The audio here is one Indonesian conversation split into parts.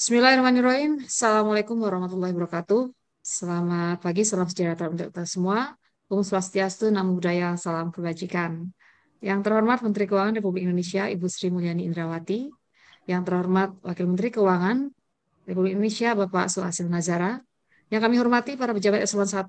Bismillahirrahmanirrahim. Assalamualaikum warahmatullahi wabarakatuh. Selamat pagi, salam sejahtera untuk kita semua. Om Swastiastu, Namo Buddhaya, salam kebajikan. Yang terhormat Menteri Keuangan Republik Indonesia, Ibu Sri Mulyani Indrawati. Yang terhormat Wakil Menteri Keuangan Republik Indonesia, Bapak Suhasil Nazara. Yang kami hormati para pejabat eselon 1,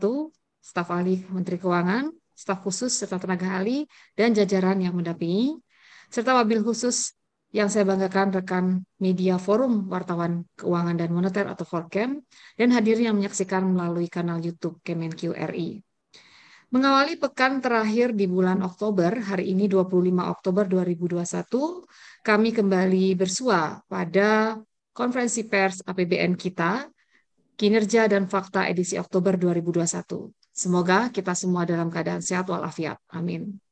staf ahli Menteri Keuangan, staf khusus serta tenaga ahli, dan jajaran yang mendampingi, serta wabil khusus yang saya banggakan rekan media Forum Wartawan Keuangan dan Moneter atau Forkem, dan hadirin yang menyaksikan melalui kanal YouTube Kemenq RI. Mengawali pekan terakhir di bulan Oktober, hari ini 25 Oktober 2021, kami kembali bersua pada konferensi pers APBN kita, Kinerja dan Fakta edisi Oktober 2021. Semoga kita semua dalam keadaan sehat walafiat. Amin.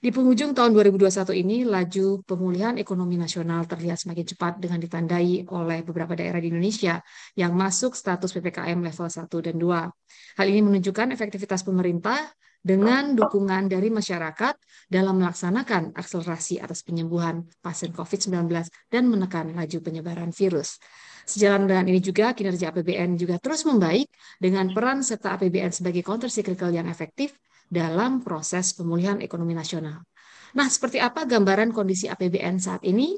Di penghujung tahun 2021 ini, laju pemulihan ekonomi nasional terlihat semakin cepat dengan ditandai oleh beberapa daerah di Indonesia yang masuk status PPKM level 1 dan 2. Hal ini menunjukkan efektivitas pemerintah dengan dukungan dari masyarakat dalam melaksanakan akselerasi atas penyembuhan pasien COVID-19 dan menekan laju penyebaran virus. Sejalan dengan ini juga, kinerja APBN juga terus membaik dengan peran serta APBN sebagai counter cyclical yang efektif dalam proses pemulihan ekonomi nasional. Nah, seperti apa gambaran kondisi APBN saat ini?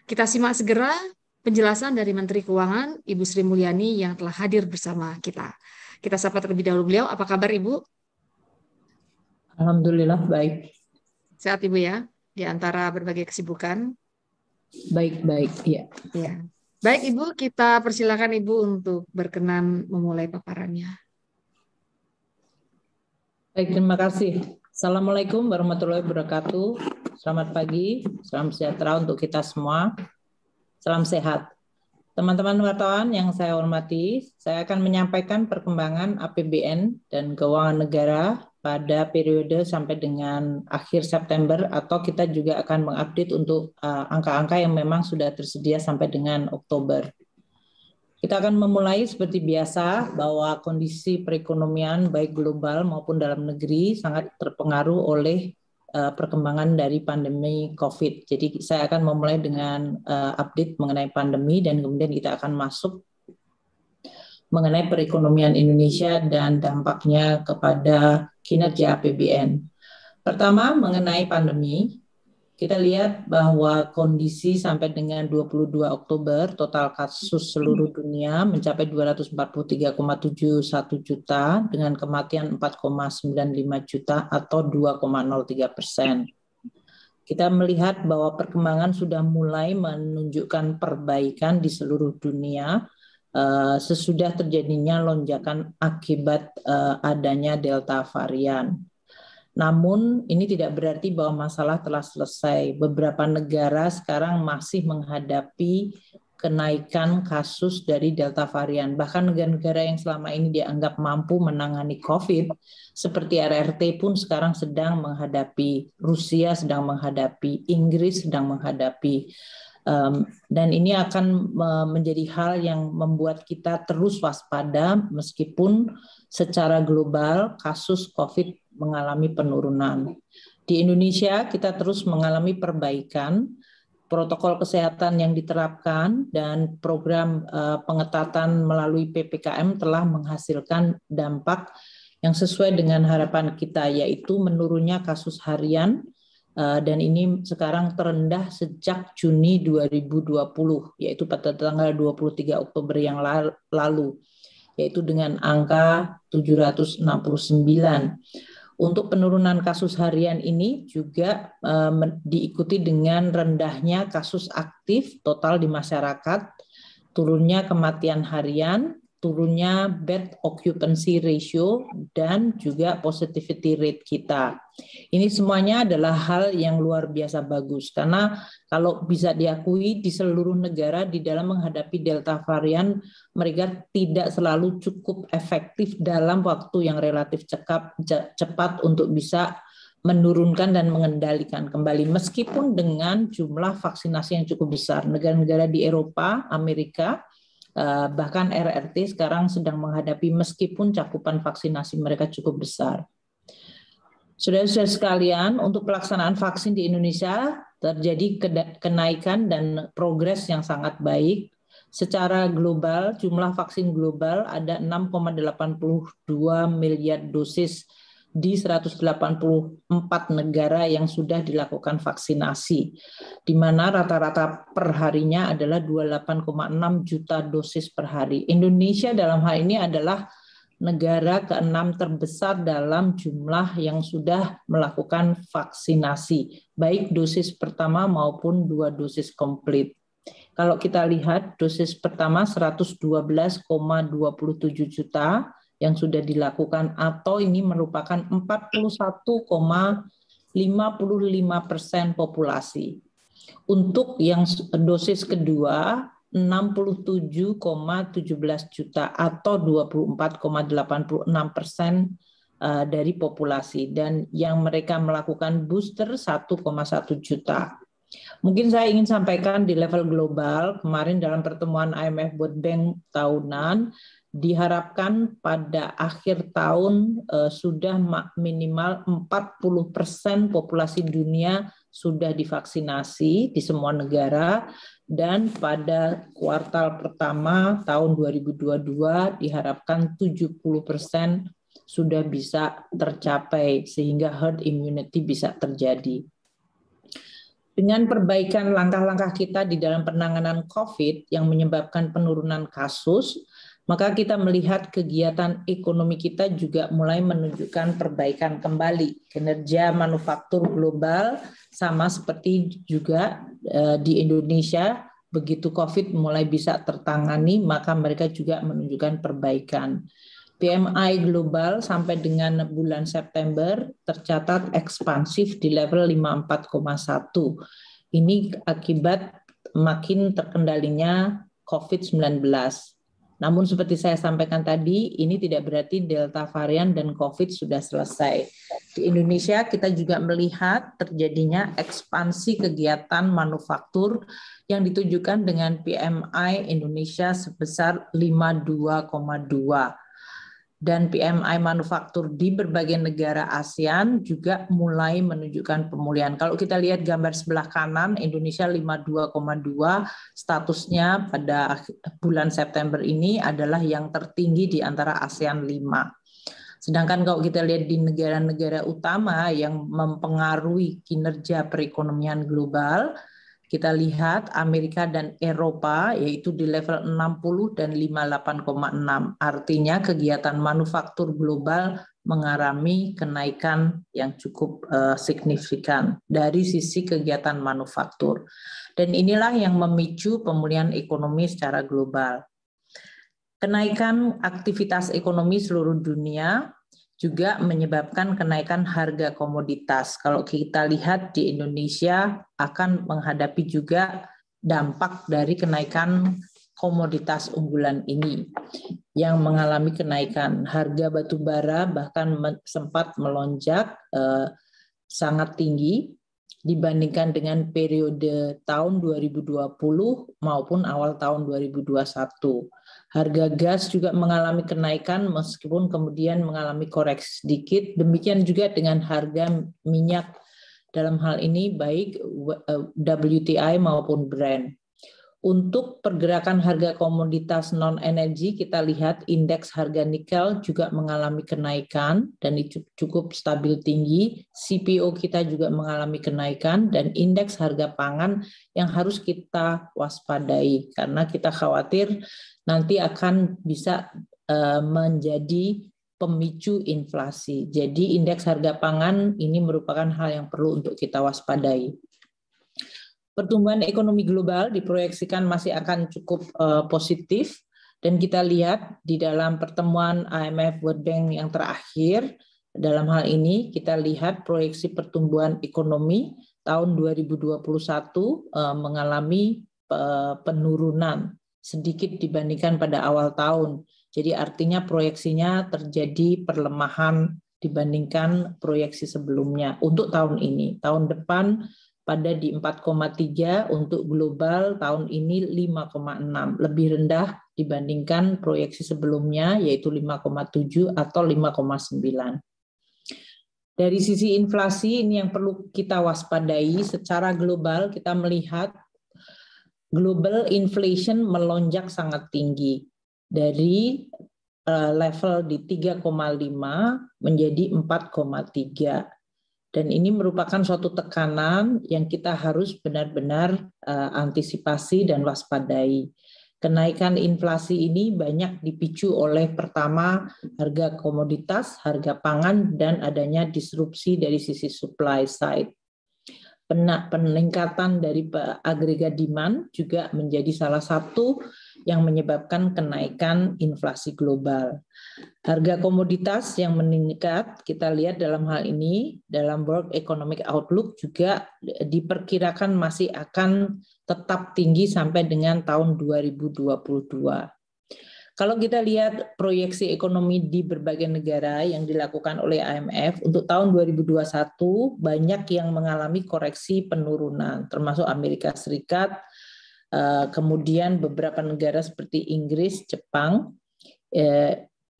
Kita simak segera penjelasan dari Menteri Keuangan, Ibu Sri Mulyani yang telah hadir bersama kita. Kita sapa terlebih dahulu beliau. Apa kabar, Ibu? Alhamdulillah, baik. Sehat, Ibu ya, di antara berbagai kesibukan. Baik, ya. Ya. Baik, Ibu, kita persilakan Ibu untuk berkenan memulai paparannya. Baik, terima kasih. Assalamualaikum warahmatullahi wabarakatuh. Selamat pagi, salam sejahtera untuk kita semua. Salam sehat. Teman-teman wartawan yang saya hormati, saya akan menyampaikan perkembangan APBN dan keuangan negara pada periode sampai dengan akhir September, atau kita juga akan mengupdate untuk angka-angka yang memang sudah tersedia sampai dengan Oktober. Kita akan memulai seperti biasa bahwa kondisi perekonomian baik global maupun dalam negeri sangat terpengaruh oleh perkembangan dari pandemi COVID. Jadi saya akan memulai dengan update mengenai pandemi dan kemudian kita akan masuk mengenai perekonomian Indonesia dan dampaknya kepada kinerja APBN. Pertama, mengenai pandemi. Kita lihat bahwa kondisi sampai dengan 22 Oktober, total kasus seluruh dunia mencapai 243,71 juta dengan kematian 4,95 juta atau 2,03%. Kita melihat bahwa perkembangan sudah mulai menunjukkan perbaikan di seluruh dunia sesudah terjadinya lonjakan akibat adanya Delta varian. Namun ini tidak berarti bahwa masalah telah selesai. Beberapa negara sekarang masih menghadapi kenaikan kasus dari Delta varian. Bahkan negara-negara yang selama ini dianggap mampu menangani COVID, seperti RRT pun sekarang sedang menghadapi, Rusia sedang menghadapi, Inggris sedang menghadapi. Dan ini akan menjadi hal yang membuat kita terus waspada meskipun secara global kasus COVID mengalami penurunan. Di Indonesia kita terus mengalami perbaikan, protokol kesehatan yang diterapkan dan program pengetatan melalui PPKM telah menghasilkan dampak yang sesuai dengan harapan kita, yaitu menurunnya kasus harian dan ini sekarang terendah sejak Juni 2020, yaitu pada tanggal 23 Oktober yang lalu, yaitu dengan angka 769. Untuk penurunan kasus harian ini juga diikuti dengan rendahnya kasus aktif total di masyarakat, turunnya kematian harian, turunnya bed occupancy ratio, dan juga positivity rate kita. Ini semuanya adalah hal yang luar biasa bagus, karena kalau bisa diakui di seluruh negara di dalam menghadapi Delta varian, mereka tidak selalu cukup efektif dalam waktu yang relatif cepat untuk bisa menurunkan dan mengendalikan kembali, meskipun dengan jumlah vaksinasi yang cukup besar. Negara-negara di Eropa, Amerika, bahkan RRT sekarang sedang menghadapi meskipun cakupan vaksinasi mereka cukup besar. Saudara-saudara sekalian, untuk pelaksanaan vaksin di Indonesia terjadi kenaikan dan progres yang sangat baik. Secara global, jumlah vaksin global ada 6,82 miliar dosis di 184 negara yang sudah dilakukan vaksinasi, di mana rata-rata perharinya adalah 28,6 juta dosis per hari. Indonesia dalam hal ini adalah negara ke-6 terbesar dalam jumlah yang sudah melakukan vaksinasi, baik dosis pertama maupun 2 dosis komplit. Kalau kita lihat dosis pertama 112,27 juta yang sudah dilakukan, atau ini merupakan 41,55% populasi. Untuk yang dosis kedua 67,17 juta atau 24,86% dari populasi, dan yang mereka melakukan booster 1,1 juta. Mungkin saya ingin sampaikan di level global, kemarin dalam pertemuan IMF World Bank tahunan, diharapkan pada akhir tahun sudah minimal 40% populasi dunia sudah divaksinasi di semua negara, dan pada kuartal pertama tahun 2022 diharapkan 70% sudah bisa tercapai sehingga herd immunity bisa terjadi. Dengan perbaikan langkah-langkah kita di dalam penanganan COVID yang menyebabkan penurunan kasus, maka kita melihat kegiatan ekonomi kita juga mulai menunjukkan perbaikan kembali. Kinerja manufaktur global sama seperti juga di Indonesia, begitu COVID mulai bisa tertangani, maka mereka juga menunjukkan perbaikan. PMI global sampai dengan bulan September tercatat ekspansif di level 54,1. Ini akibat makin terkendalinya COVID-19. Namun seperti saya sampaikan tadi, ini tidak berarti Delta varian dan COVID sudah selesai. Di Indonesia kita juga melihat terjadinya ekspansi kegiatan manufaktur yang ditujukan dengan PMI Indonesia sebesar 52,2. Dan PMI manufaktur di berbagai negara ASEAN juga mulai menunjukkan pemulihan. Kalau kita lihat gambar sebelah kanan, Indonesia 52,2, statusnya pada bulan September ini adalah yang tertinggi di antara ASEAN 5. Sedangkan kalau kita lihat di negara-negara utama yang mempengaruhi kinerja perekonomian global, kita lihat Amerika dan Eropa yaitu di level 60 dan 58,6. Artinya kegiatan manufaktur global mengalami kenaikan yang cukup signifikan dari sisi kegiatan manufaktur. Dan inilah yang memicu pemulihan ekonomi secara global. Kenaikan aktivitas ekonomi seluruh dunia juga menyebabkan kenaikan harga komoditas. Kalau kita lihat di Indonesia akan menghadapi juga dampak dari kenaikan komoditas unggulan ini yang mengalami kenaikan. Harga batu bara bahkan sempat melonjak sangat tinggi dibandingkan dengan periode tahun 2020 maupun awal tahun 2021. Harga gas juga mengalami kenaikan meskipun kemudian mengalami koreksi sedikit. Demikian juga dengan harga minyak dalam hal ini baik WTI maupun Brent. Untuk pergerakan harga komoditas non-energi, kita lihat indeks harga nikel juga mengalami kenaikan dan itu cukup stabil tinggi. CPO kita juga mengalami kenaikan dan indeks harga pangan yang harus kita waspadai karena kita khawatir nanti akan bisa menjadi pemicu inflasi. Jadi indeks harga pangan ini merupakan hal yang perlu untuk kita waspadai. Pertumbuhan ekonomi global diproyeksikan masih akan cukup positif dan kita lihat di dalam pertemuan IMF World Bank yang terakhir dalam hal ini kita lihat proyeksi pertumbuhan ekonomi tahun 2021 mengalami penurunan sedikit dibandingkan pada awal tahun. Jadi artinya proyeksinya terjadi perlemahan dibandingkan proyeksi sebelumnya untuk tahun ini. Tahun depan pada di 4,3, untuk global tahun ini 5,6, lebih rendah dibandingkan proyeksi sebelumnya yaitu 5,7 atau 5,9. Dari sisi inflasi ini yang perlu kita waspadai secara global kita melihat global inflation melonjak sangat tinggi dari level di 3,5 menjadi 4,3. Dan ini merupakan suatu tekanan yang kita harus benar-benar antisipasi dan waspadai. Kenaikan inflasi ini banyak dipicu oleh pertama harga komoditas, harga pangan, dan adanya disrupsi dari sisi supply side. Peningkatan dari agregat demand juga menjadi salah satu yang menyebabkan kenaikan inflasi global. Harga komoditas yang meningkat, kita lihat dalam hal ini, dalam World Economic Outlook juga diperkirakan masih akan tetap tinggi sampai dengan tahun 2022. Kalau kita lihat proyeksi ekonomi di berbagai negara yang dilakukan oleh IMF untuk tahun 2021 banyak yang mengalami koreksi penurunan, termasuk Amerika Serikat, kemudian beberapa negara seperti Inggris, Jepang,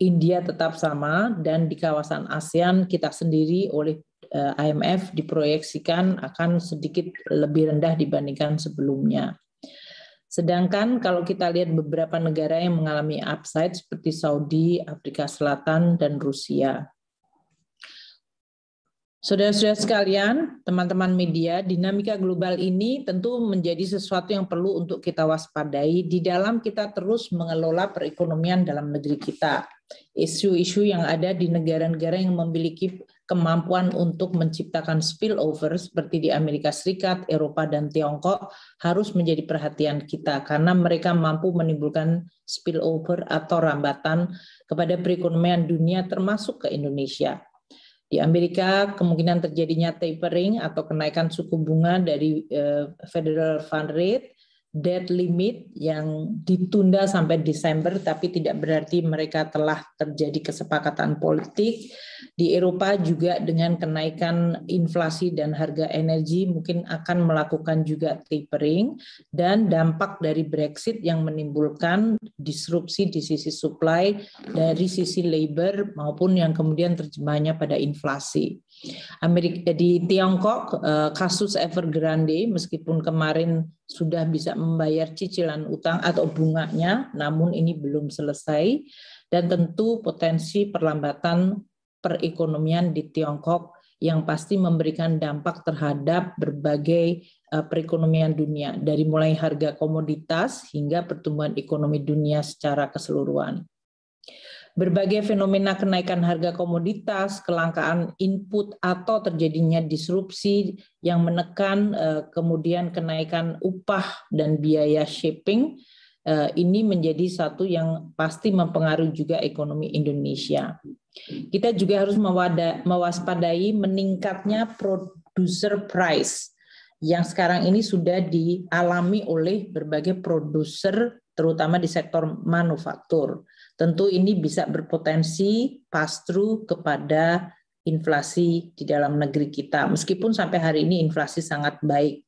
India tetap sama, dan di kawasan ASEAN kita sendiri oleh IMF diproyeksikan akan sedikit lebih rendah dibandingkan sebelumnya. Sedangkan kalau kita lihat beberapa negara yang mengalami upside seperti Saudi, Afrika Selatan, dan Rusia. Saudara-saudara sekalian, teman-teman media, dinamika global ini tentu menjadi sesuatu yang perlu untuk kita waspadai di dalam kita terus mengelola perekonomian dalam negeri kita. Isu-isu yang ada di negara-negara yang memiliki kemampuan untuk menciptakan spillover seperti di Amerika Serikat, Eropa, dan Tiongkok harus menjadi perhatian kita karena mereka mampu menimbulkan spillover atau rambatan kepada perekonomian dunia termasuk ke Indonesia. Di Amerika kemungkinan terjadinya tapering atau kenaikan suku bunga dari Federal Fund Rate, debt limit yang ditunda sampai Desember, tapi tidak berarti mereka telah terjadi kesepakatan politik. Di Eropa juga dengan kenaikan inflasi dan harga energi mungkin akan melakukan juga tapering, dan dampak dari Brexit yang menimbulkan disrupsi di sisi supply dari sisi labor maupun yang kemudian terjemahnya pada inflasi. Di Tiongkok kasus Evergrande meskipun kemarin sudah bisa membayar cicilan utang atau bunganya, namun ini belum selesai, dan tentu potensi perlambatan perekonomian di Tiongkok yang pasti memberikan dampak terhadap berbagai perekonomian dunia, dari mulai harga komoditas hingga pertumbuhan ekonomi dunia secara keseluruhan. Berbagai fenomena kenaikan harga komoditas, kelangkaan input atau terjadinya disrupsi yang menekan kemudian kenaikan upah dan biaya shipping, ini menjadi satu yang pasti mempengaruhi juga ekonomi Indonesia. Kita juga harus mewaspadai meningkatnya producer price yang sekarang ini sudah dialami oleh berbagai produser terutama di sektor manufaktur. Tentu ini bisa berpotensi pass-through kepada inflasi di dalam negeri kita, meskipun sampai hari ini inflasi sangat baik.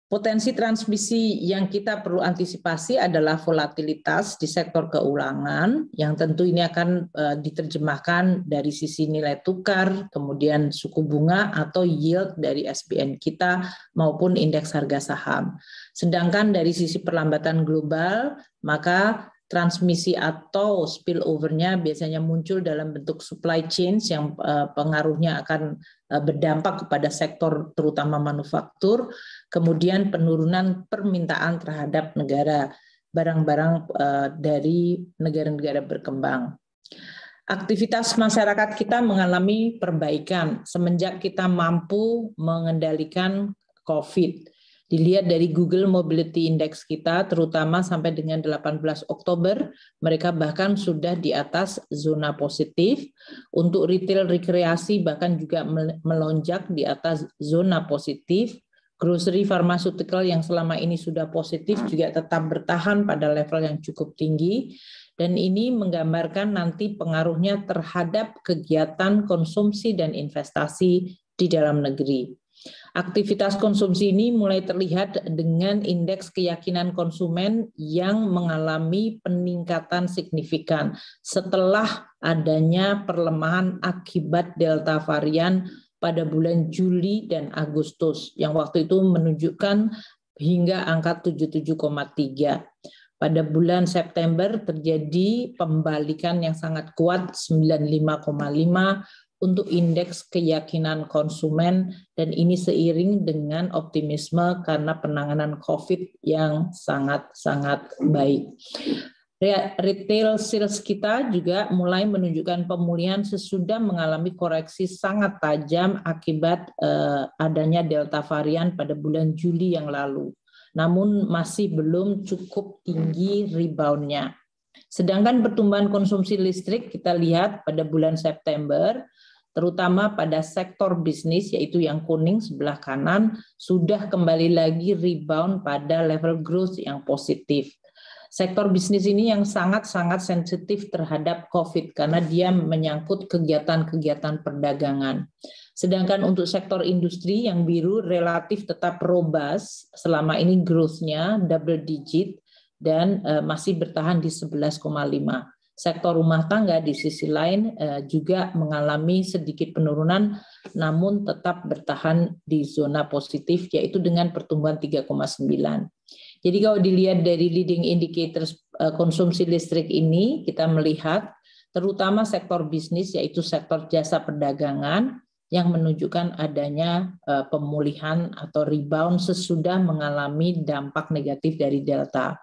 Potensi transmisi yang kita perlu antisipasi adalah volatilitas di sektor keuangan, yang tentu ini akan diterjemahkan dari sisi nilai tukar, kemudian suku bunga atau yield dari SBN kita maupun indeks harga saham. Sedangkan dari sisi perlambatan global, maka transmisi atau spillover-nya biasanya muncul dalam bentuk supply chain yang pengaruhnya akan berdampak kepada sektor terutama manufaktur, kemudian penurunan permintaan terhadap barang-barang dari negara-negara berkembang. Aktivitas masyarakat kita mengalami perbaikan semenjak kita mampu mengendalikan COVID. Dilihat dari Google Mobility Index kita, terutama sampai dengan 18 Oktober, mereka bahkan sudah di atas zona positif. Untuk retail rekreasi bahkan juga melonjak di atas zona positif. Grocery pharmaceutical yang selama ini sudah positif juga tetap bertahan pada level yang cukup tinggi. Dan ini menggambarkan nanti pengaruhnya terhadap kegiatan konsumsi dan investasi di dalam negeri. Aktivitas konsumsi ini mulai terlihat dengan indeks keyakinan konsumen yang mengalami peningkatan signifikan setelah adanya perlemahan akibat Delta varian pada bulan Juli dan Agustus, yang waktu itu menunjukkan hingga angka 77,3. Pada bulan September terjadi pembalikan yang sangat kuat 95,5 untuk indeks keyakinan konsumen, dan ini seiring dengan optimisme karena penanganan COVID yang sangat-sangat baik. Retail sales kita juga mulai menunjukkan pemulihan sesudah mengalami koreksi sangat tajam akibat adanya Delta varian pada bulan Juli yang lalu. Namun masih belum cukup tinggi rebound-nya. Sedangkan pertumbuhan konsumsi listrik kita lihat pada bulan September, terutama pada sektor bisnis, yaitu yang kuning sebelah kanan, sudah kembali lagi rebound pada level growth yang positif. Sektor bisnis ini yang sangat-sangat sensitif terhadap COVID karena dia menyangkut kegiatan-kegiatan perdagangan. Sedangkan untuk sektor industri yang biru relatif tetap robust, selama ini growth-nya double digit dan masih bertahan di 11,5. Sektor rumah tangga di sisi lain juga mengalami sedikit penurunan, namun tetap bertahan di zona positif, yaitu dengan pertumbuhan 3,9. Jadi kalau dilihat dari leading indicators konsumsi listrik ini, kita melihat terutama sektor bisnis, yaitu sektor jasa perdagangan, yang menunjukkan adanya pemulihan atau rebound sesudah mengalami dampak negatif dari Delta.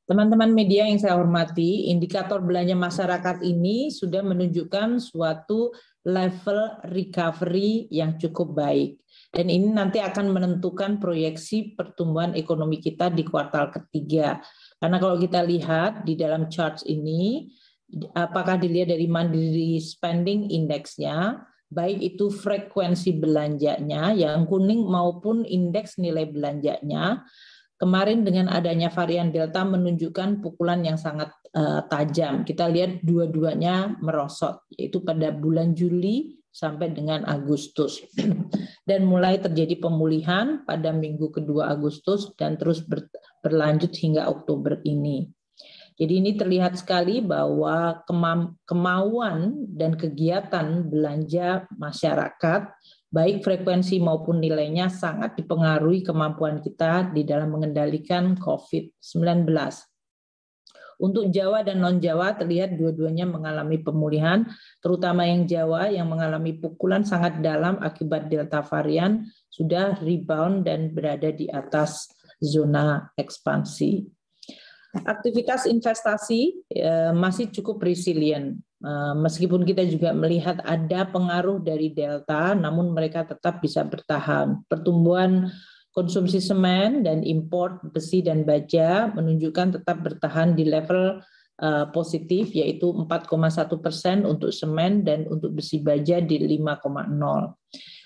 Teman-teman media yang saya hormati, indikator belanja masyarakat ini sudah menunjukkan suatu level recovery yang cukup baik. Dan ini nanti akan menentukan proyeksi pertumbuhan ekonomi kita di kuartal ketiga. Karena kalau kita lihat di dalam charts ini, apakah dilihat dari Mandiri Spending Index-nya, baik itu frekuensi belanjanya yang kuning maupun indeks nilai belanjanya, kemarin dengan adanya varian Delta menunjukkan pukulan yang sangat tajam. Kita lihat dua-duanya merosot, yaitu pada bulan Juli sampai dengan Agustus. Dan mulai terjadi pemulihan pada minggu kedua Agustus dan terus berlanjut hingga Oktober ini. Jadi ini terlihat sekali bahwa kemauan dan kegiatan belanja masyarakat, baik frekuensi maupun nilainya, sangat dipengaruhi kemampuan kita di dalam mengendalikan COVID-19. Untuk Jawa dan non-Jawa terlihat dua-duanya mengalami pemulihan, terutama yang Jawa yang mengalami pukulan sangat dalam akibat Delta varian sudah rebound dan berada di atas zona ekspansi. Aktivitas investasi masih cukup resilient. Meskipun kita juga melihat ada pengaruh dari Delta, namun mereka tetap bisa bertahan. Pertumbuhan konsumsi semen dan import besi dan baja menunjukkan tetap bertahan di level positif, yaitu 4,1% untuk semen dan untuk besi baja di 5,0%.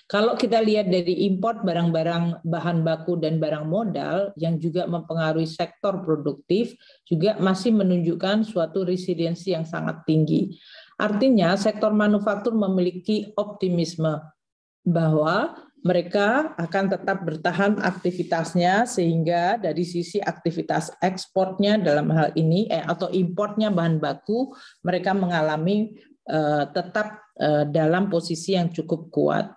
Kalau kita lihat dari import barang-barang bahan baku dan barang modal yang juga mempengaruhi sektor produktif juga masih menunjukkan suatu resiliensi yang sangat tinggi. Artinya sektor manufaktur memiliki optimisme bahwa mereka akan tetap bertahan aktivitasnya, sehingga dari sisi aktivitas ekspornya dalam hal ini atau importnya bahan baku mereka mengalami tetap dalam posisi yang cukup kuat.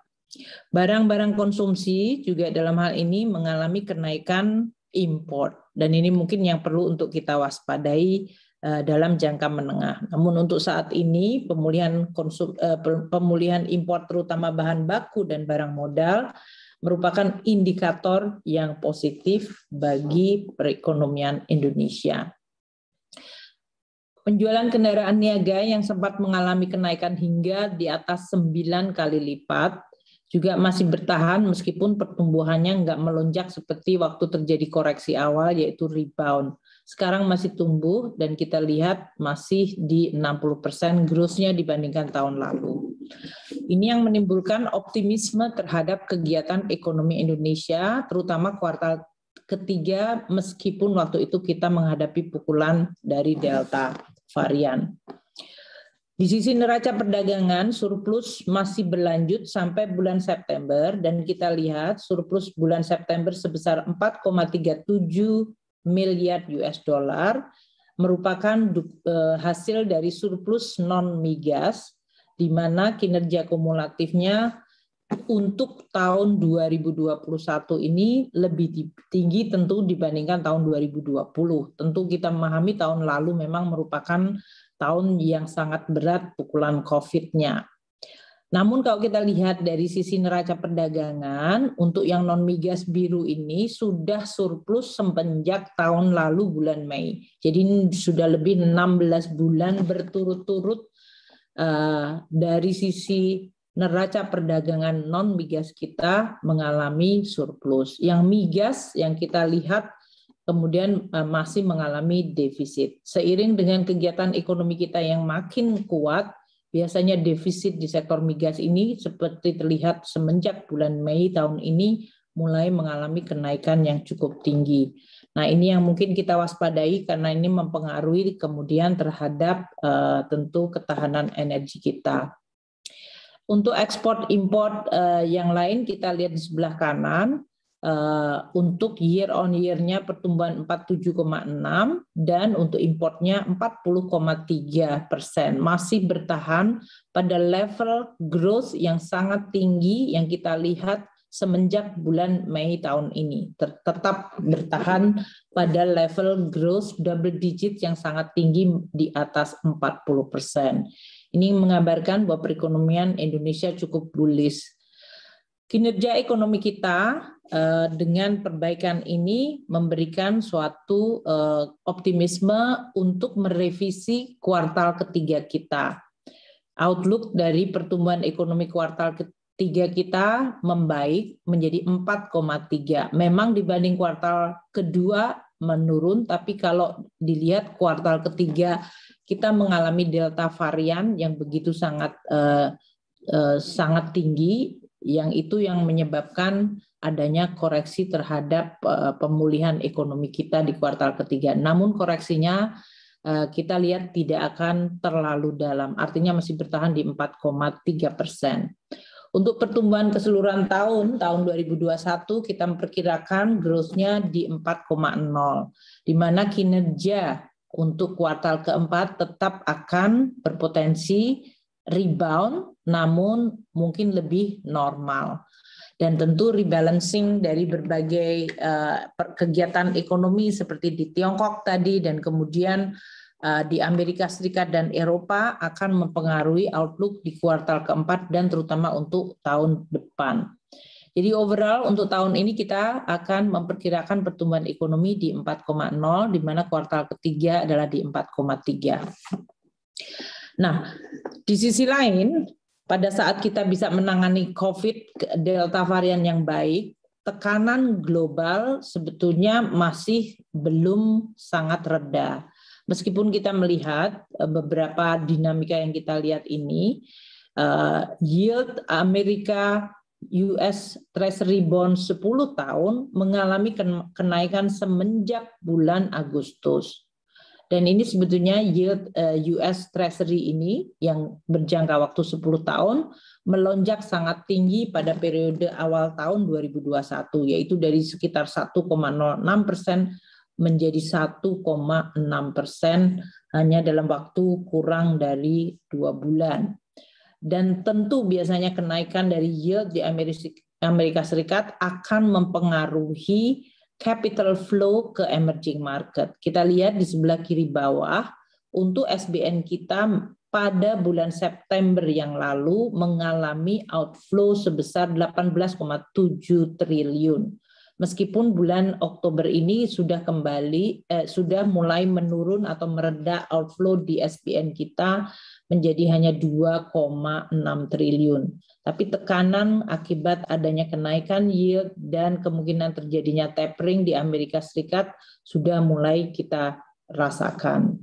Barang-barang konsumsi juga dalam hal ini mengalami kenaikan impor, dan ini mungkin yang perlu untuk kita waspadai dalam jangka menengah. Namun untuk saat ini pemulihan impor terutama bahan baku dan barang modal merupakan indikator yang positif bagi perekonomian Indonesia. Penjualan kendaraan niaga yang sempat mengalami kenaikan hingga di atas 9 kali lipat juga masih bertahan meskipun pertumbuhannya nggak melonjak seperti waktu terjadi koreksi awal, yaitu rebound. Sekarang masih tumbuh dan kita lihat masih di 60% growth-nya dibandingkan tahun lalu. Ini yang menimbulkan optimisme terhadap kegiatan ekonomi Indonesia, terutama kuartal ketiga, meskipun waktu itu kita menghadapi pukulan dari Delta varian. Di sisi neraca perdagangan, surplus masih berlanjut sampai bulan September, dan kita lihat surplus bulan September sebesar 4,37 miliar US dollar merupakan hasil dari surplus non-migas, di mana kinerja kumulatifnya untuk tahun 2021 ini lebih tinggi tentu dibandingkan tahun 2020. Tentu kita memahami tahun lalu memang merupakan tahun yang sangat berat pukulan COVID-nya. Namun kalau kita lihat dari sisi neraca perdagangan, untuk yang non-migas biru ini sudah surplus semenjak tahun lalu bulan Mei. Jadi ini sudah lebih 16 bulan berturut-turut dari sisi neraca perdagangan non-migas kita mengalami surplus. Yang migas yang kita lihat kemudian masih mengalami defisit. Seiring dengan kegiatan ekonomi kita yang makin kuat, biasanya defisit di sektor migas ini seperti terlihat semenjak bulan Mei tahun ini mulai mengalami kenaikan yang cukup tinggi. Nah, ini yang mungkin kita waspadai karena ini mempengaruhi kemudian terhadap tentu ketahanan energi kita. Untuk ekspor impor yang lain kita lihat di sebelah kanan. Untuk year on year-nya pertumbuhan 47,6 dan untuk importnya 40,3%, masih bertahan pada level growth yang sangat tinggi yang kita lihat semenjak bulan Mei tahun ini. Tetap bertahan pada level growth double digit yang sangat tinggi di atas 40%. Ini menggambarkan bahwa perekonomian Indonesia cukup bullish. Kinerja ekonomi kita dengan perbaikan ini memberikan suatu optimisme untuk merevisi kuartal ketiga kita. Outlook dari pertumbuhan ekonomi kuartal ketiga kita membaik menjadi 4,3. Memang dibanding kuartal kedua menurun, tapi kalau dilihat kuartal ketiga kita mengalami delta varian yang begitu sangat tinggi, yang itu yang menyebabkan adanya koreksi terhadap pemulihan ekonomi kita di kuartal ketiga. Namun koreksinya kita lihat tidak akan terlalu dalam, artinya masih bertahan di 4,3%. Untuk pertumbuhan keseluruhan tahun 2021 kita memperkirakan growth-nya di 4,0, di mana kinerja untuk kuartal keempat tetap akan berpotensi rebound, namun mungkin lebih normal. Dan tentu rebalancing dari berbagai kegiatan ekonomi seperti di Tiongkok tadi dan kemudian di Amerika Serikat dan Eropa akan mempengaruhi outlook di kuartal keempat dan terutama untuk tahun depan. Jadi overall untuk tahun ini kita akan memperkirakan pertumbuhan ekonomi di 4,0, di mana kuartal ketiga adalah di 4,3. Nah, di sisi lain, pada saat kita bisa menangani COVID Delta varian yang baik, tekanan global sebetulnya masih belum sangat reda. Meskipun kita melihat beberapa dinamika yang kita lihat ini, yield Amerika US Treasury Bond 10 tahun mengalami kenaikan semenjak bulan Agustus. Dan ini sebetulnya yield US Treasury ini yang berjangka waktu 10 tahun melonjak sangat tinggi pada periode awal tahun 2021, yaitu dari sekitar 1,06% menjadi 1,6% hanya dalam waktu kurang dari 2 bulan. Dan tentu biasanya kenaikan dari yield di Amerika Serikat akan mempengaruhi capital flow ke emerging market. Kita lihat di sebelah kiri bawah, untuk SBN kita pada bulan September yang lalu mengalami outflow sebesar 18,7 triliun. Meskipun bulan Oktober ini sudah mulai menurun atau mereda outflow di SBN kita menjadi hanya 2,6 triliun. Tapi tekanan akibat adanya kenaikan yield dan kemungkinan terjadinya tapering di Amerika Serikat sudah mulai kita rasakan.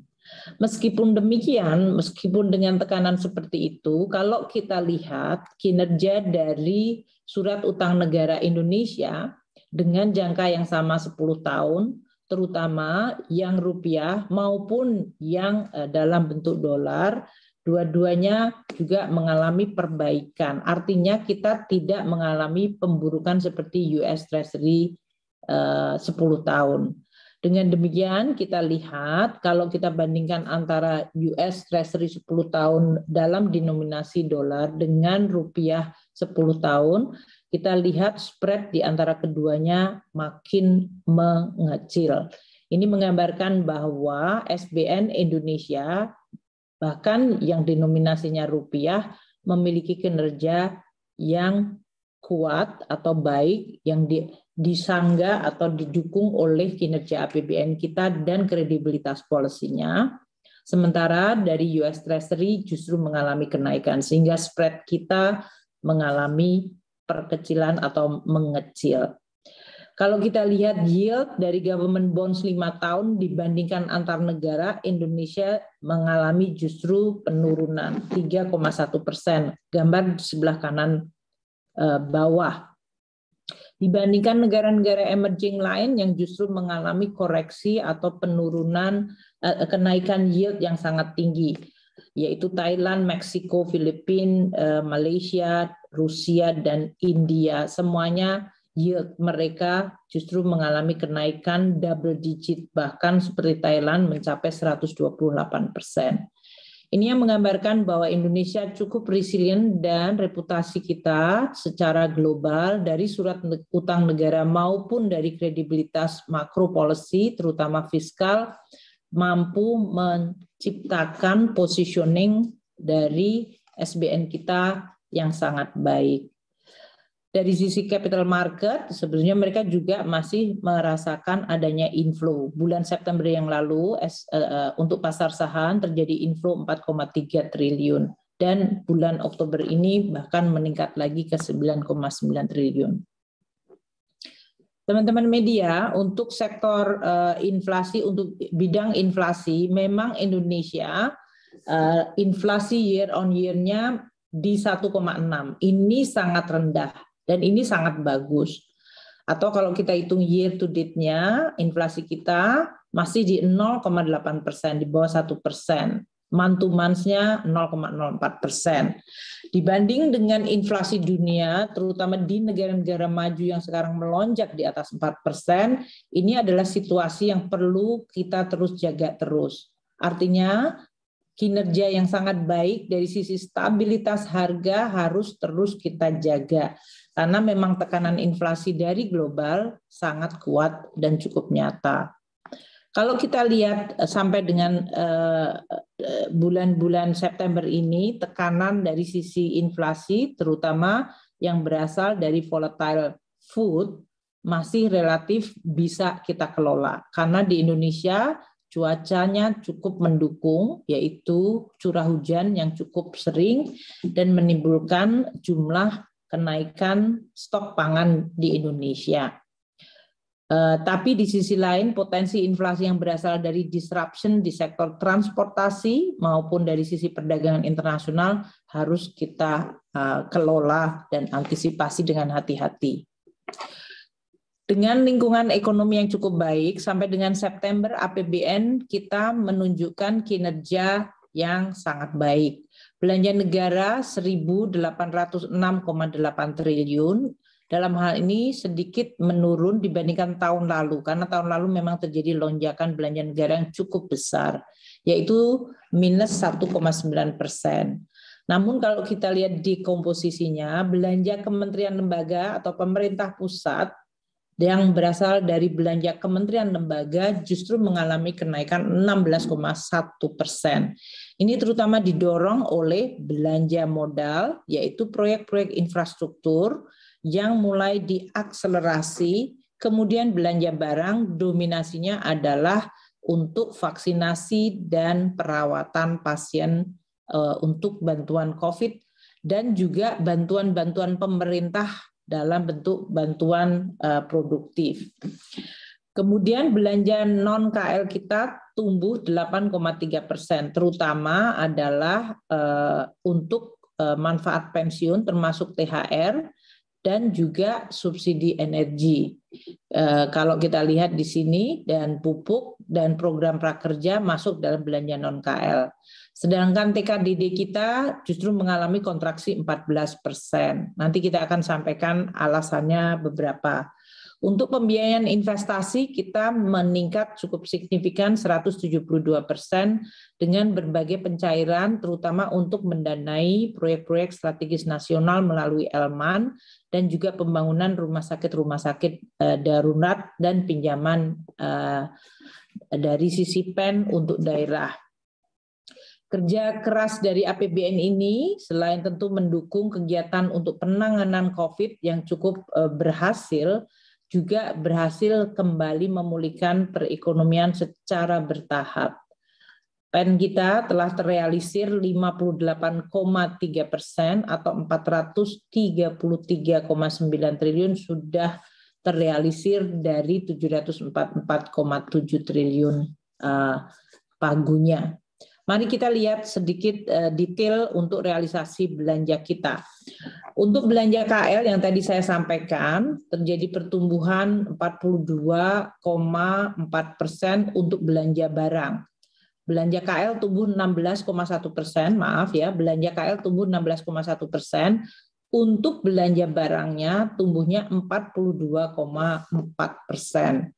Meskipun demikian, meskipun dengan tekanan seperti itu, kalau kita lihat kinerja dari surat utang negara Indonesia dengan jangka yang sama 10 tahun, terutama yang rupiah maupun yang dalam bentuk dolar, dua-duanya juga mengalami perbaikan. Artinya kita tidak mengalami pemburukan seperti US Treasury 10 tahun. Dengan demikian kita lihat kalau kita bandingkan antara US Treasury 10 tahun dalam denominasi dolar dengan rupiah 10 tahun, kita lihat spread di antara keduanya makin mengecil. Ini menggambarkan bahwa SBN Indonesia bahkan yang denominasinya rupiah memiliki kinerja yang kuat atau baik yang disangga atau didukung oleh kinerja APBN kita dan kredibilitas polisinya. Sementara dari US Treasury justru mengalami kenaikan sehingga spread kita mengalami perkecilan atau mengecil. Kalau kita lihat yield dari government bonds 5 tahun dibandingkan antar negara, Indonesia mengalami justru penurunan 3,1%. Gambar di sebelah kanan bawah. Dibandingkan negara-negara emerging lain yang justru mengalami koreksi atau penurunan kenaikan yield yang sangat tinggi, yaitu Thailand, Meksiko, Filipina, Malaysia, Rusia, dan India. Semuanya yield mereka justru mengalami kenaikan double digit, bahkan seperti Thailand mencapai 128%. Ini yang menggambarkan bahwa Indonesia cukup resilient dan reputasi kita secara global dari surat utang negara maupun dari kredibilitas makro policy, terutama fiskal, mampu menciptakan positioning dari SBN kita yang sangat baik. Dari sisi capital market, sebenarnya mereka juga masih merasakan adanya inflow. Bulan September yang lalu, untuk pasar saham terjadi inflow 4,3 triliun. Dan bulan Oktober ini bahkan meningkat lagi ke 9,9 triliun. Teman-teman media, untuk sektor inflasi, untuk bidang inflasi, memang Indonesia inflasi year on year-nya di 1,6. Ini sangat rendah. Dan ini sangat bagus. Atau kalau kita hitung year to date-nya, inflasi kita masih di 0,8%, di bawah 1%. Month to month-nya 0,04%. Dibanding dengan inflasi dunia, terutama di negara-negara maju yang sekarang melonjak di atas 4%, ini adalah situasi yang perlu kita terus jaga terus. Artinya, kinerja yang sangat baik dari sisi stabilitas harga harus terus kita jaga. Karena memang tekanan inflasi dari global sangat kuat dan cukup nyata. Kalau kita lihat sampai dengan bulan-bulan September ini, tekanan dari sisi inflasi, terutama yang berasal dari volatile food, masih relatif bisa kita kelola. Karena di Indonesia cuacanya cukup mendukung, yaitu curah hujan yang cukup sering dan menimbulkan jumlah kenaikan stok pangan di Indonesia. Tapi di sisi lain potensi inflasi yang berasal dari disruption di sektor transportasi maupun dari sisi perdagangan internasional harus kita kelola dan antisipasi dengan hati-hati. Dengan lingkungan ekonomi yang cukup baik, sampai dengan September APBN kita menunjukkan kinerja yang sangat baik. Belanja negara 1.806,8 triliun, dalam hal ini sedikit menurun dibandingkan tahun lalu, karena tahun lalu memang terjadi lonjakan belanja negara yang cukup besar, yaitu minus 1,9%. Namun kalau kita lihat di komposisinya, belanja kementerian lembaga atau pemerintah pusat yang berasal dari belanja kementerian lembaga justru mengalami kenaikan 16,1%. Ini terutama didorong oleh belanja modal, yaitu proyek-proyek infrastruktur yang mulai diakselerasi, kemudian belanja barang dominasinya adalah untuk vaksinasi dan perawatan pasien untuk bantuan COVID dan juga bantuan-bantuan pemerintah dalam bentuk bantuan produktif. Kemudian belanja non-KL kita tumbuh 8,3%, terutama adalah untuk manfaat pensiun termasuk THR dan juga subsidi energi. Kalau kita lihat di sini dan pupuk dan program prakerja masuk dalam belanja non-KL. Sedangkan TKDD kita justru mengalami kontraksi 14%. Nanti kita akan sampaikan alasannya beberapa. Untuk pembiayaan investasi kita meningkat cukup signifikan 172% dengan berbagai pencairan terutama untuk mendanai proyek-proyek strategis nasional melalui Elman dan juga pembangunan rumah sakit darurat dan pinjaman dari sisi PEN untuk daerah. Kerja keras dari APBN ini selain tentu mendukung kegiatan untuk penanganan COVID yang cukup berhasil, juga berhasil kembali memulihkan perekonomian secara bertahap. PEN kita telah terrealisir 58,3% atau 433,9 triliun sudah terrealisir dari 744,7 triliun pagunya. Mari kita lihat sedikit detail untuk realisasi belanja kita. Untuk belanja KL yang tadi saya sampaikan, terjadi pertumbuhan 42,4% untuk belanja barang. Belanja KL tumbuh 16,1%, belanja KL tumbuh 16,1%. Untuk belanja barangnya tumbuhnya 42,4%.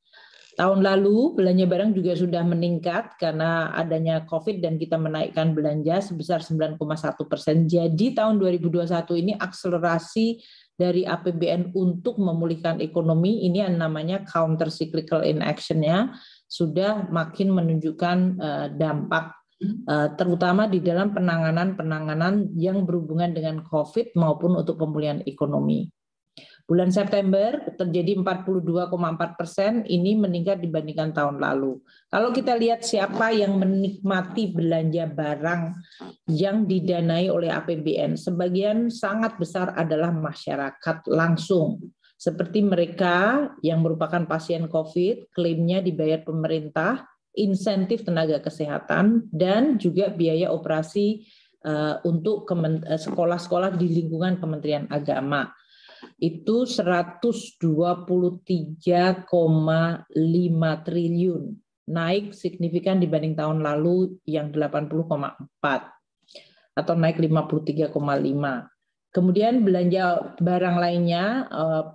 Tahun lalu belanja barang juga sudah meningkat karena adanya COVID dan kita menaikkan belanja sebesar 9,1%. Jadi tahun 2021 ini akselerasi dari APBN untuk memulihkan ekonomi, ini yang namanya counter cyclical in action-nya sudah makin menunjukkan dampak terutama di dalam penanganan yang berhubungan dengan COVID maupun untuk pemulihan ekonomi. Bulan September terjadi 42,4%, ini meningkat dibandingkan tahun lalu. Kalau kita lihat siapa yang menikmati belanja barang yang didanai oleh APBN, sebagian sangat besar adalah masyarakat langsung. Seperti mereka yang merupakan pasien COVID, klaimnya dibayar pemerintah, insentif tenaga kesehatan, dan juga biaya operasi untuk sekolah-sekolah di lingkungan Kementerian Agama. Itu 123,5 triliun, naik signifikan dibanding tahun lalu yang 80,4 atau naik 53,5. Kemudian belanja barang lainnya,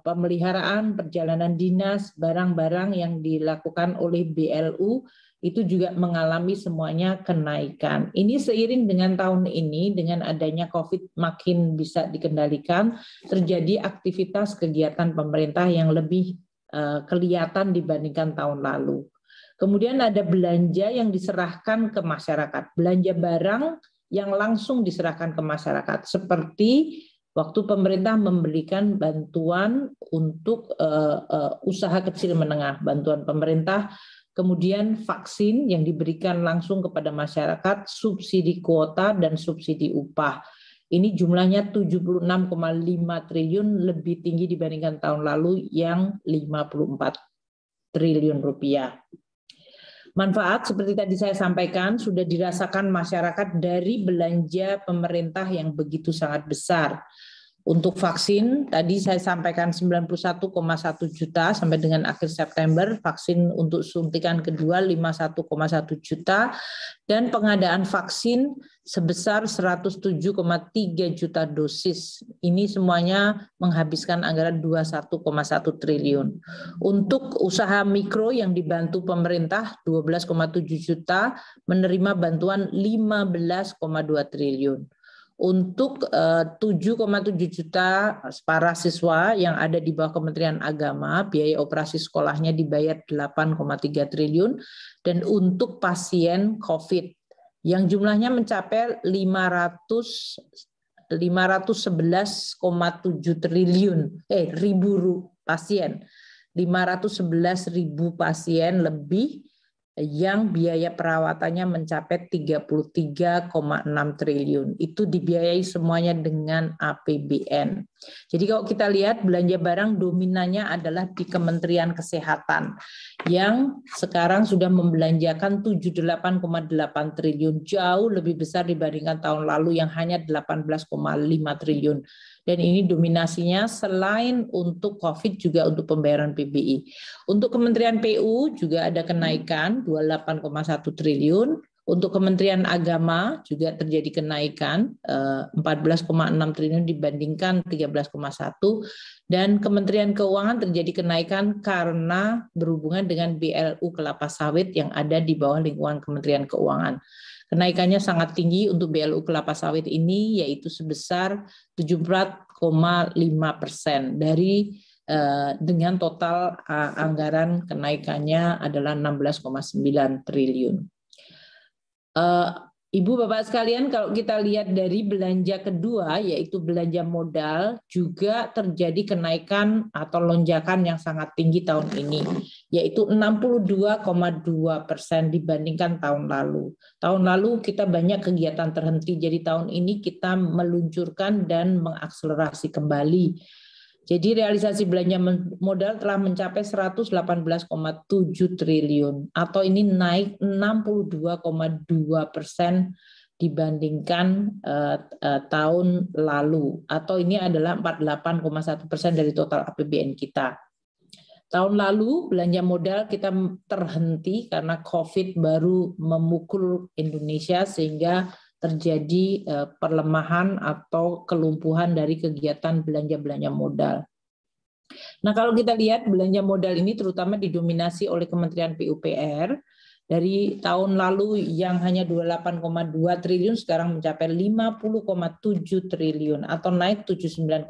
pemeliharaan, perjalanan dinas, barang-barang yang dilakukan oleh BLU itu juga mengalami semuanya kenaikan. Ini seiring dengan tahun ini, dengan adanya COVID makin bisa dikendalikan, terjadi aktivitas kegiatan pemerintah yang lebih kelihatan dibandingkan tahun lalu. Kemudian ada belanja yang diserahkan ke masyarakat, belanja barang yang langsung diserahkan ke masyarakat, seperti waktu pemerintah memberikan bantuan untuk usaha kecil menengah, bantuan pemerintah, kemudian vaksin yang diberikan langsung kepada masyarakat, subsidi kuota dan subsidi upah. Ini jumlahnya 76,5 triliun, lebih tinggi dibandingkan tahun lalu yang 54 triliun rupiah. Manfaat seperti tadi saya sampaikan sudah dirasakan masyarakat dari belanja pemerintah yang begitu sangat besar. Untuk vaksin, tadi saya sampaikan 91,1 juta sampai dengan akhir September, vaksin untuk suntikan kedua 51,1 juta, dan pengadaan vaksin sebesar 107,3 juta dosis. Ini semuanya menghabiskan anggaran 21,1 triliun. Untuk usaha mikro yang dibantu pemerintah 12,7 juta, menerima bantuan 15,2 triliun. Untuk 7,7 juta para siswa yang ada di bawah Kementerian Agama, biaya operasi sekolahnya dibayar 8,3 triliun, dan untuk pasien COVID yang jumlahnya mencapai 511,7 triliun, pasien, 511.000 pasien lebih yang biaya perawatannya mencapai 33,6 triliun. Itu dibiayai semuanya dengan APBN. Jadi kalau kita lihat belanja barang dominannya adalah di Kementerian Kesehatan yang sekarang sudah membelanjakan 78,8 triliun, jauh lebih besar dibandingkan tahun lalu yang hanya 18,5 triliun. Dan ini dominasinya selain untuk COVID juga untuk pembayaran PBI. Untuk Kementerian PU juga ada kenaikan 28,1 triliun, Untuk Kementerian Agama juga terjadi kenaikan 14,6 triliun dibandingkan 13,1, dan Kementerian Keuangan terjadi kenaikan karena berhubungan dengan BLU kelapa sawit yang ada di bawah lingkungan Kementerian Keuangan. Kenaikannya sangat tinggi untuk BLU kelapa sawit ini, yaitu sebesar 74,5% dengan total anggaran kenaikannya adalah 16,9 triliun. Ibu Bapak sekalian, kalau kita lihat dari belanja kedua, yaitu belanja modal, juga terjadi kenaikan atau lonjakan yang sangat tinggi tahun ini, yaitu 62,2% dibandingkan tahun lalu. Tahun lalu kita banyak kegiatan terhenti, jadi tahun ini kita meluncurkan dan mengakselerasi kembali. Jadi realisasi belanja modal telah mencapai 118,7 triliun atau ini naik 62,2% dibandingkan tahun lalu, atau ini adalah 48,1% dari total APBN kita. Tahun lalu belanja modal kita terhenti karena COVID baru memukul Indonesia sehingga terjadi perlemahan atau kelumpuhan dari kegiatan belanja-belanja modal. Nah, kalau kita lihat belanja modal ini terutama didominasi oleh Kementerian PUPR. Dari tahun lalu yang hanya 28,2 triliun sekarang mencapai 50,7 triliun atau naik 79,9%.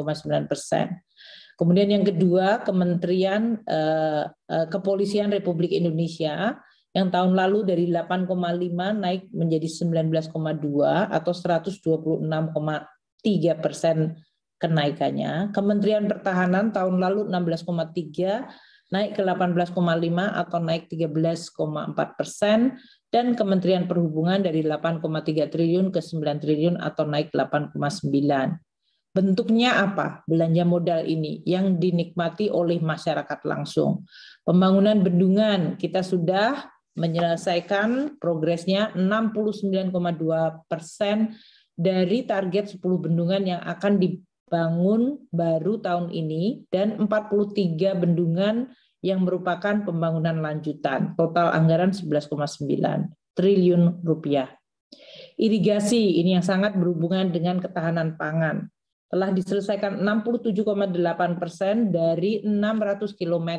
Kemudian yang kedua, Kementerian Kepolisian Republik Indonesia yang tahun lalu dari 8,5 naik menjadi 19,2 atau 126,3% kenaikannya. Kementerian Pertahanan tahun lalu 16,3 naik ke 18,5 atau naik 13,4%, dan Kementerian Perhubungan dari 8,3 triliun ke 9 triliun atau naik 8,9. Bentuknya apa belanja modal ini yang dinikmati oleh masyarakat langsung? Pembangunan bendungan kita sudah menyelesaikan progresnya 69,2% dari target 10 bendungan yang akan dibangun baru tahun ini, dan 43 bendungan yang merupakan pembangunan lanjutan. Total anggaran 11,9 triliun rupiah. Irigasi ini yang sangat berhubungan dengan ketahanan pangan. Telah diselesaikan 67,8% dari 600 km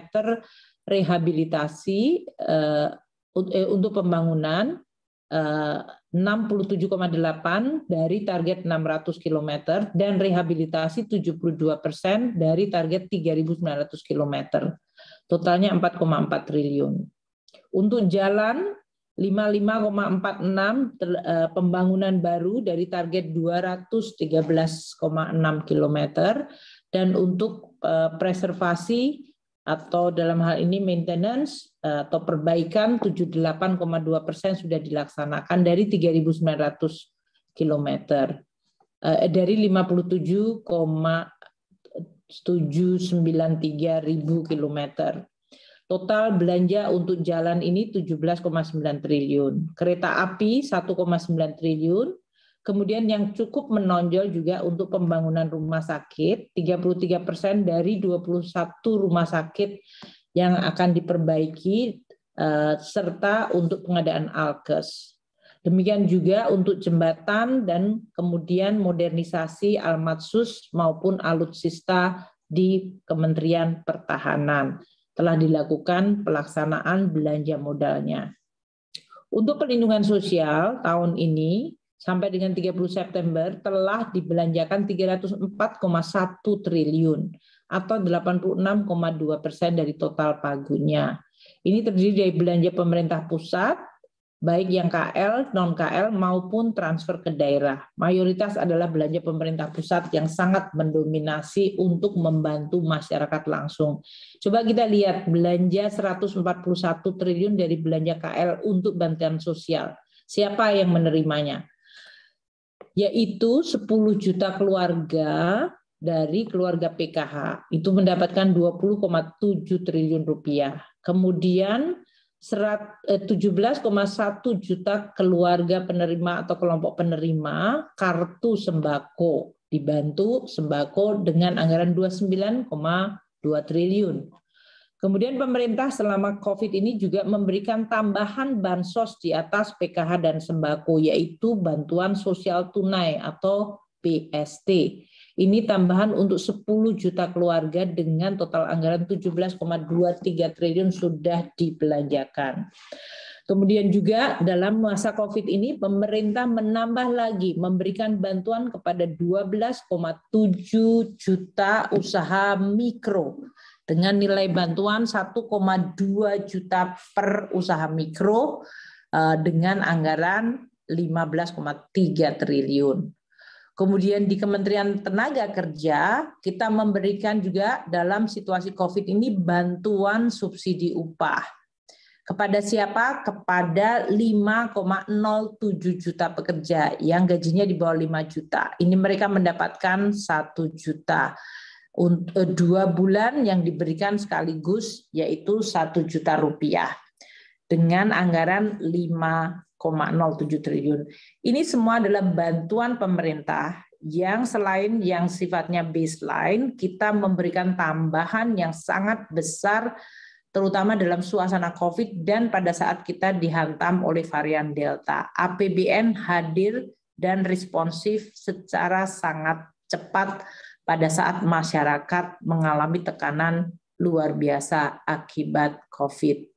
rehabilitasi untuk pembangunan, 67,8 dari target 600 km, dan rehabilitasi 72% dari target 3.900 km. Totalnya 4,4 triliun. Untuk jalan 55,46 pembangunan baru dari target 213,6 km, dan untuk preservasi atau dalam hal ini maintenance atau perbaikan 78,2% sudah dilaksanakan dari 3.900 km, dari 57,793 ribu kilometer. Total belanja untuk jalan ini 17,9 triliun, kereta api 1,9 triliun, kemudian yang cukup menonjol juga untuk pembangunan rumah sakit, 33% dari 21 rumah sakit yang akan diperbaiki, serta untuk pengadaan alkes. Demikian juga untuk jembatan dan kemudian modernisasi almatsus maupun alutsista di Kementerian Pertahanan. Telah dilakukan pelaksanaan belanja modalnya. Untuk perlindungan sosial tahun ini sampai dengan 30 September telah dibelanjakan 304,1 triliun atau 86,2% dari total pagunya. Ini terdiri dari belanja pemerintah pusat, baik yang KL, non-KL maupun transfer ke daerah. Mayoritas adalah belanja pemerintah pusat yang sangat mendominasi untuk membantu masyarakat langsung. Coba kita lihat belanja 141 triliun dari belanja KL untuk bantuan sosial. Siapa yang menerimanya? Yaitu 10 juta keluarga dari keluarga PKH. Itu mendapatkan 20,7 triliun rupiah. Kemudian 17,1 juta keluarga penerima atau kelompok penerima kartu sembako, dibantu sembako dengan anggaran 29,2 triliun. Kemudian pemerintah selama COVID ini juga memberikan tambahan bansos di atas PKH dan sembako, yaitu bantuan sosial tunai atau BST. Ini tambahan untuk 10 juta keluarga dengan total anggaran 17,23 triliun sudah dibelanjakan. Kemudian juga dalam masa COVID ini pemerintah menambah lagi memberikan bantuan kepada 12,7 juta usaha mikro dengan nilai bantuan 1,2 juta per usaha mikro dengan anggaran 15,3 triliun. Kemudian di Kementerian Tenaga Kerja kita memberikan juga dalam situasi COVID ini bantuan subsidi upah. Kepada siapa? Kepada 5,07 juta pekerja yang gajinya di bawah 5 juta. Ini mereka mendapatkan 1 juta. 2 bulan yang diberikan sekaligus yaitu 1 juta rupiah dengan anggaran 5,07 triliun. Ini semua adalah bantuan pemerintah yang selain yang sifatnya baseline, kita memberikan tambahan yang sangat besar terutama dalam suasana COVID dan pada saat kita dihantam oleh varian Delta. APBN hadir dan responsif secara sangat cepat pada saat masyarakat mengalami tekanan luar biasa akibat COVID.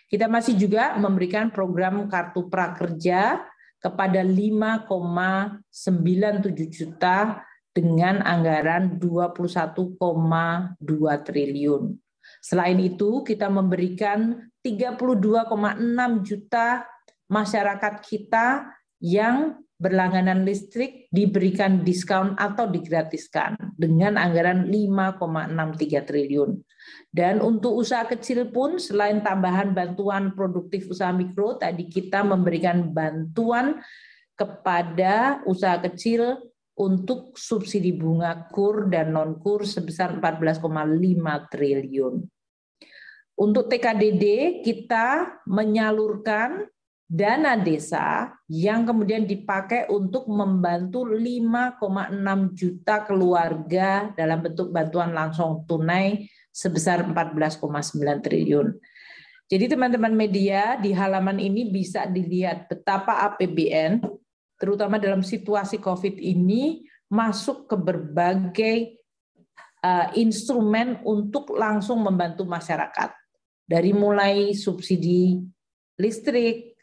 Kita masih juga memberikan program Kartu Prakerja kepada 5,97 juta dengan anggaran 21,2 triliun. Selain itu, kita memberikan 32,6 juta masyarakat kita yang berlangganan listrik diberikan diskon atau digratiskan dengan anggaran 5,63 triliun. Dan untuk usaha kecil pun selain tambahan bantuan produktif usaha mikro, tadi kita memberikan bantuan kepada usaha kecil untuk subsidi bunga KUR dan non-KUR sebesar 14,5 triliun. Untuk TKDD kita menyalurkan dana desa yang kemudian dipakai untuk membantu 5,6 juta keluarga dalam bentuk bantuan langsung tunai sebesar 14,9 triliun. Jadi teman-teman media di halaman ini bisa dilihat betapa APBN terutama dalam situasi COVID ini masuk ke berbagai instrumen untuk langsung membantu masyarakat. Dari mulai subsidi listrik,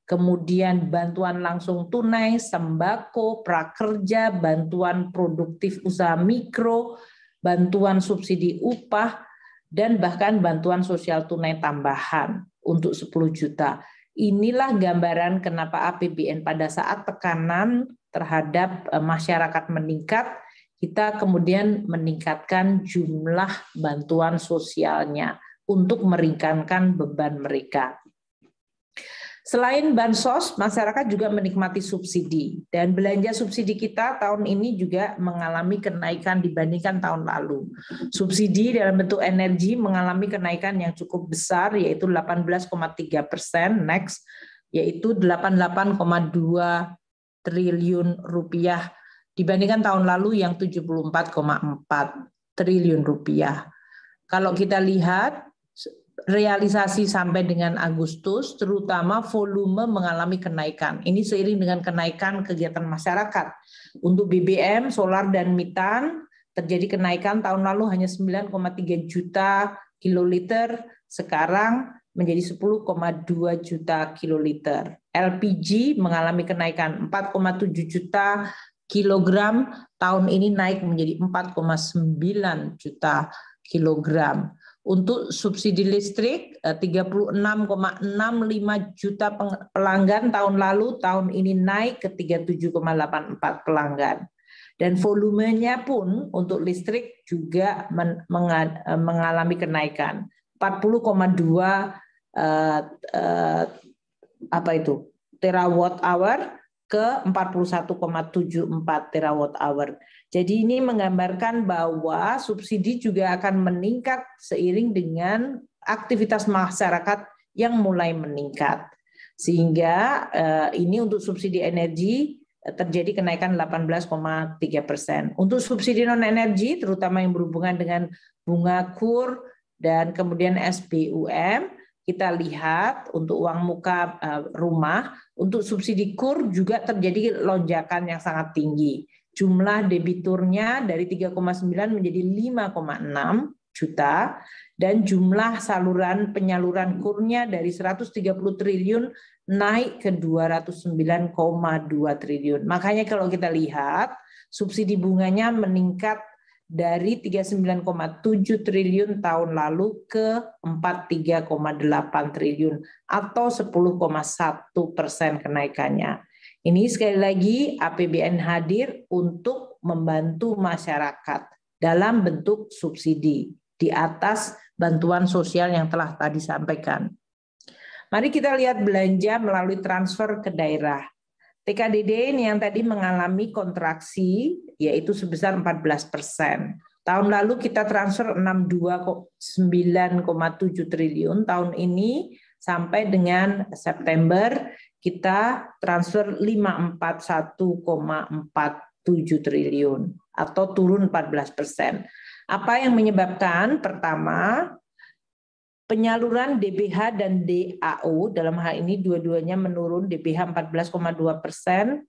kemudian bantuan langsung tunai, sembako, prakerja, bantuan produktif usaha mikro, bantuan subsidi upah, dan bahkan bantuan sosial tunai tambahan untuk 10 juta. Inilah gambaran kenapa APBN pada saat tekanan terhadap masyarakat meningkat, kita kemudian meningkatkan jumlah bantuan sosialnya untuk meringankan beban mereka. Selain bansos, masyarakat juga menikmati subsidi dan belanja subsidi kita tahun ini juga mengalami kenaikan dibandingkan tahun lalu. Subsidi dalam bentuk energi mengalami kenaikan yang cukup besar yaitu 18,3%, next yaitu 88,2 triliun rupiah dibandingkan tahun lalu yang 74,4 triliun rupiah. Kalau kita lihat realisasi sampai dengan Agustus, terutama volume mengalami kenaikan. Ini seiring dengan kenaikan kegiatan masyarakat. Untuk BBM, solar, dan metan, terjadi kenaikan tahun lalu hanya 9,3 juta kiloliter, sekarang menjadi 10,2 juta kiloliter. LPG mengalami kenaikan 4,7 juta kilogram, tahun ini naik menjadi 4,9 juta kilogram. Untuk subsidi listrik 36,65 juta pelanggan tahun lalu, tahun ini naik ke 37,84 pelanggan. Dan volumenya pun untuk listrik juga mengalami kenaikan 40,2 terawatt hour ke 41,74 terawatt hour. Jadi ini menggambarkan bahwa subsidi juga akan meningkat seiring dengan aktivitas masyarakat yang mulai meningkat. Sehingga ini untuk subsidi energi terjadi kenaikan 18,3%. Untuk subsidi non-energi, terutama yang berhubungan dengan bunga KUR dan kemudian SBUM. Kita lihat untuk uang muka rumah, untuk subsidi KUR juga terjadi lonjakan yang sangat tinggi. Jumlah debiturnya dari 3,9 menjadi 5,6 juta, dan jumlah penyaluran KUR-nya dari 130 triliun naik ke 209,2 triliun. Makanya kalau kita lihat subsidi bunganya meningkat dari 39,7 triliun tahun lalu ke 43,8 triliun atau 10,1% kenaikannya. Ini sekali lagi APBN hadir untuk membantu masyarakat dalam bentuk subsidi di atas bantuan sosial yang telah tadi sampaikan. Mari kita lihat belanja melalui transfer ke daerah. TKDD ini yang tadi mengalami kontraksi, yaitu sebesar 14%. Tahun lalu kita transfer 69,7 triliun, tahun ini sampai dengan September kita transfer 541,47 triliun atau turun 14%. Apa yang menyebabkan? Pertama, penyaluran DBH dan DAU, dalam hal ini dua-duanya menurun, DBH 14,2%,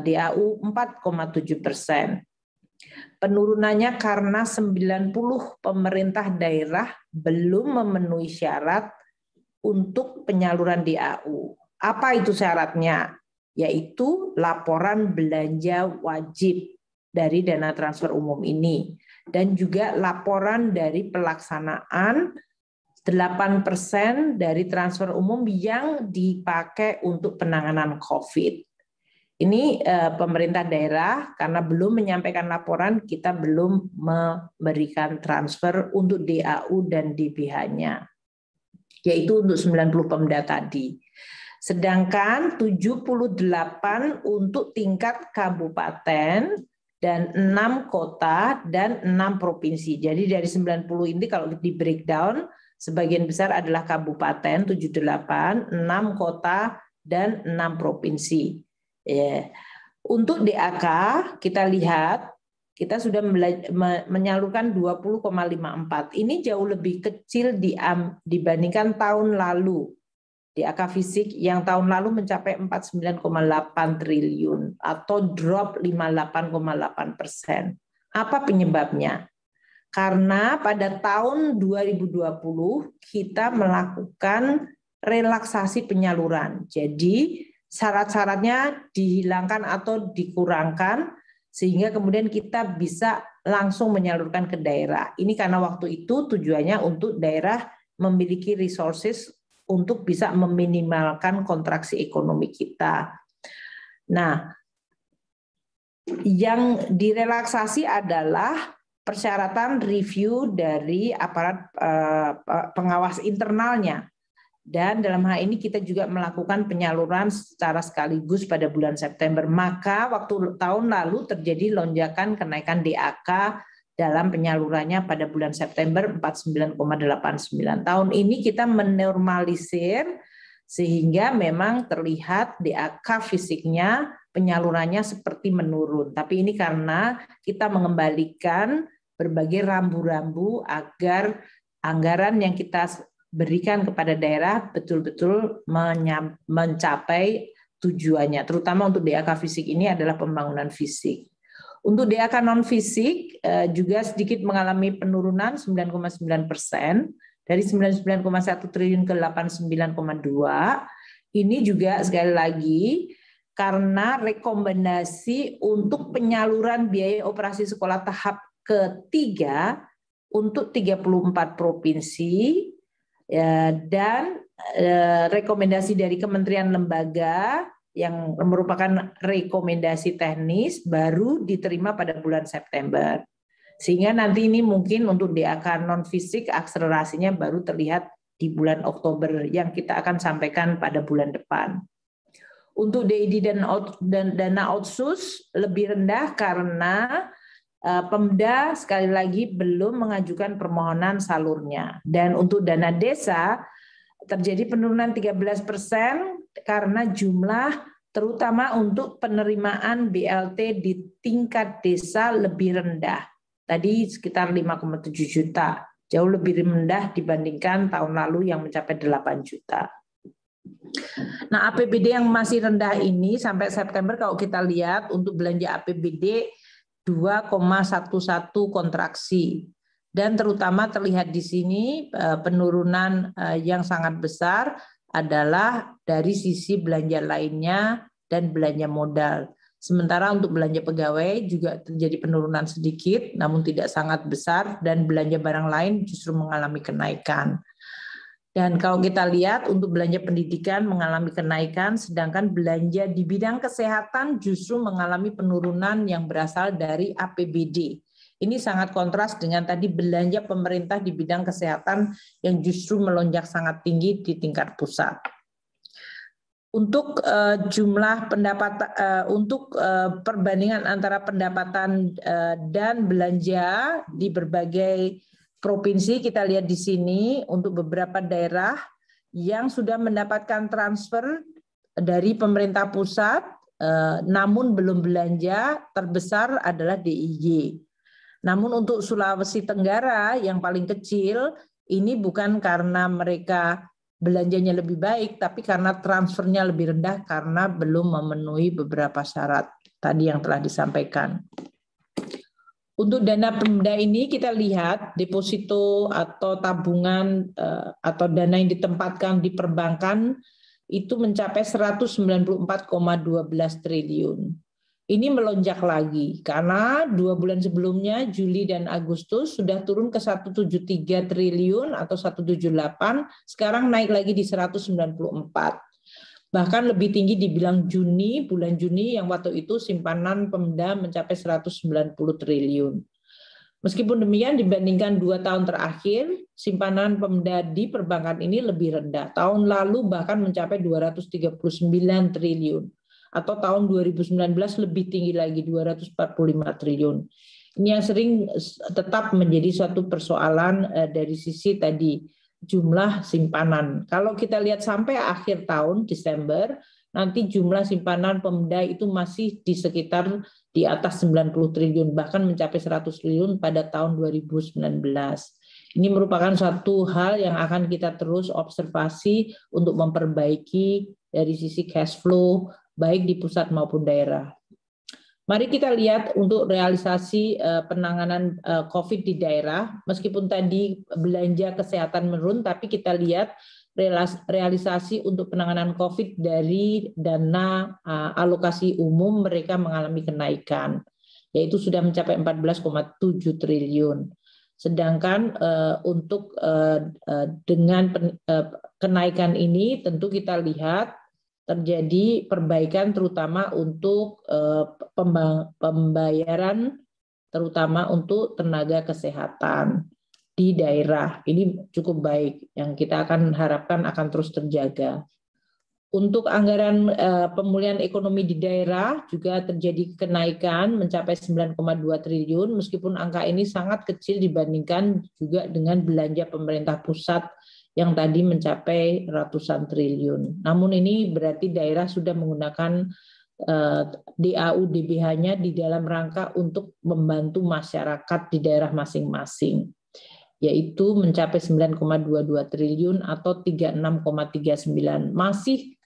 DAU 4,7%. Penurunannya karena 90 pemerintah daerah belum memenuhi syarat untuk penyaluran DAU. Apa itu syaratnya? Yaitu laporan belanja wajib dari dana transfer umum ini, dan juga laporan dari pelaksanaan 8% dari transfer umum yang dipakai untuk penanganan COVID. Ini pemerintah daerah karena belum menyampaikan laporan, kita belum memberikan transfer untuk DAU dan DBH-nya, yaitu untuk 90 Pemda tadi. Sedangkan 78 untuk tingkat kabupaten dan 6 kota dan 6 provinsi. Jadi dari 90 ini kalau di breakdown, sebagian besar adalah kabupaten 78, 6 kota dan 6 provinsi. Untuk DAK kita lihat kita sudah menyalurkan 20,54. Ini jauh lebih kecil dibandingkan tahun lalu. DAK fisik yang tahun lalu mencapai 49,8 triliun atau drop 58,8%. Apa penyebabnya? Karena pada tahun 2020 kita melakukan relaksasi penyaluran. Jadi syarat-syaratnya dihilangkan atau dikurangkan sehingga kemudian kita bisa langsung menyalurkan ke daerah. Ini karena waktu itu tujuannya untuk daerah memiliki resources untuk bisa meminimalkan kontraksi ekonomi kita. Nah, yang direlaksasi adalah persyaratan review dari aparat pengawas internalnya. Dan dalam hal ini kita juga melakukan penyaluran secara sekaligus pada bulan September. Maka waktu tahun lalu terjadi lonjakan kenaikan DAK dalam penyalurannya pada bulan September 49,89. Tahun ini kita menormalisir sehingga memang terlihat DAK fisiknya penyalurannya seperti menurun. Tapi ini karena kita mengembalikan berbagai rambu-rambu agar anggaran yang kita berikan kepada daerah betul-betul mencapai tujuannya. Terutama untuk DAK fisik ini adalah pembangunan fisik. Untuk DAK non fisik juga sedikit mengalami penurunan 9,9%, dari 99,1 triliun ke 89,2. Ini juga sekali lagi karena rekomendasi untuk penyaluran biaya operasi sekolah tahap ketiga untuk 34 provinsi dan rekomendasi dari kementerian lembaga yang merupakan rekomendasi teknis baru diterima pada bulan September. Sehingga nanti ini mungkin untuk DAK non fisik akselerasinya baru terlihat di bulan Oktober yang kita akan sampaikan pada bulan depan. Untuk DID dan dana otsus lebih rendah karena Pemda sekali lagi belum mengajukan permohonan salurnya. Dan untuk dana desa terjadi penurunan 13% karena jumlah terutama untuk penerimaan BLT di tingkat desa lebih rendah. Tadi sekitar 5,7 juta. jauh lebih rendah dibandingkan tahun lalu yang mencapai 8 juta. Nah, APBD yang masih rendah ini sampai September kalau kita lihat untuk belanja APBD 2,11 kontraksi. Dan terutama terlihat di sini penurunan yang sangat besar adalah dari sisi belanja lainnya dan belanja modal. Sementara untuk belanja pegawai juga terjadi penurunan sedikit, namun tidak sangat besar, dan belanja barang lain justru mengalami kenaikan. Dan kalau kita lihat untuk belanja pendidikan mengalami kenaikan, sedangkan belanja di bidang kesehatan justru mengalami penurunan yang berasal dari APBD. Ini sangat kontras dengan tadi belanja pemerintah di bidang kesehatan yang justru melonjak sangat tinggi di tingkat pusat. Untuk jumlah pendapatan, untuk perbandingan antara pendapatan dan belanja di berbagai provinsi, kita lihat di sini untuk beberapa daerah yang sudah mendapatkan transfer dari pemerintah pusat, namun belum belanja, terbesar adalah DIY. Namun untuk Sulawesi Tenggara yang paling kecil, ini bukan karena mereka belanjanya lebih baik, tapi karena transfernya lebih rendah karena belum memenuhi beberapa syarat tadi yang telah disampaikan. Untuk dana Pemda ini kita lihat deposito atau tabungan atau dana yang ditempatkan di perbankan itu mencapai 194,12 triliun. Ini melonjak lagi karena 2 bulan sebelumnya Juli dan Agustus sudah turun ke 173 triliun atau 178, sekarang naik lagi di 194. Bahkan lebih tinggi dibilang Juni, bulan Juni yang waktu itu simpanan Pemda mencapai 190 triliun. Meskipun demikian dibandingkan 2 tahun terakhir, simpanan Pemda di perbankan ini lebih rendah. Tahun lalu bahkan mencapai 239 triliun. Atau tahun 2019 lebih tinggi lagi 245 triliun. Ini yang sering tetap menjadi suatu persoalan dari sisi tadi jumlah simpanan. Kalau kita lihat sampai akhir tahun Desember, nanti jumlah simpanan Pemda itu masih di sekitar di atas 90 triliun, bahkan mencapai 100 triliun pada tahun 2019. Ini merupakan suatu hal yang akan kita terus observasi untuk memperbaiki dari sisi cash flow, baik di pusat maupun daerah. Mari kita lihat untuk realisasi penanganan COVID di daerah, meskipun tadi belanja kesehatan menurun, tapi kita lihat realisasi untuk penanganan COVID dari dana alokasi umum mereka mengalami kenaikan, yaitu sudah mencapai 14,7 triliun. Sedangkan untuk dengan kenaikan ini tentu kita lihat terjadi perbaikan terutama untuk pembayaran terutama untuk tenaga kesehatan di daerah. Ini cukup baik yang kita akan harapkan akan terus terjaga. Untuk anggaran pemulihan ekonomi di daerah juga terjadi kenaikan mencapai 9,2 triliun meskipun angka ini sangat kecil dibandingkan juga dengan belanja pemerintah pusat yang tadi mencapai ratusan triliun. Namun ini berarti daerah sudah menggunakan DAU DBH-nya di dalam rangka untuk membantu masyarakat di daerah masing-masing, yaitu mencapai 9,22 triliun atau 36,39. Masih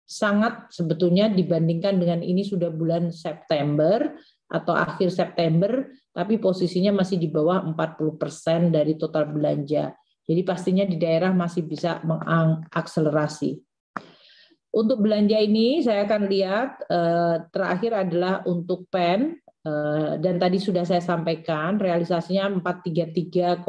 sangat sebetulnya dibandingkan dengan ini sudah bulan September atau akhir September, tapi posisinya masih di bawah 40% dari total belanja. Jadi pastinya di daerah masih bisa mengakselerasi. Untuk belanja ini saya akan lihat terakhir adalah untuk PEN dan tadi sudah saya sampaikan realisasinya 433,9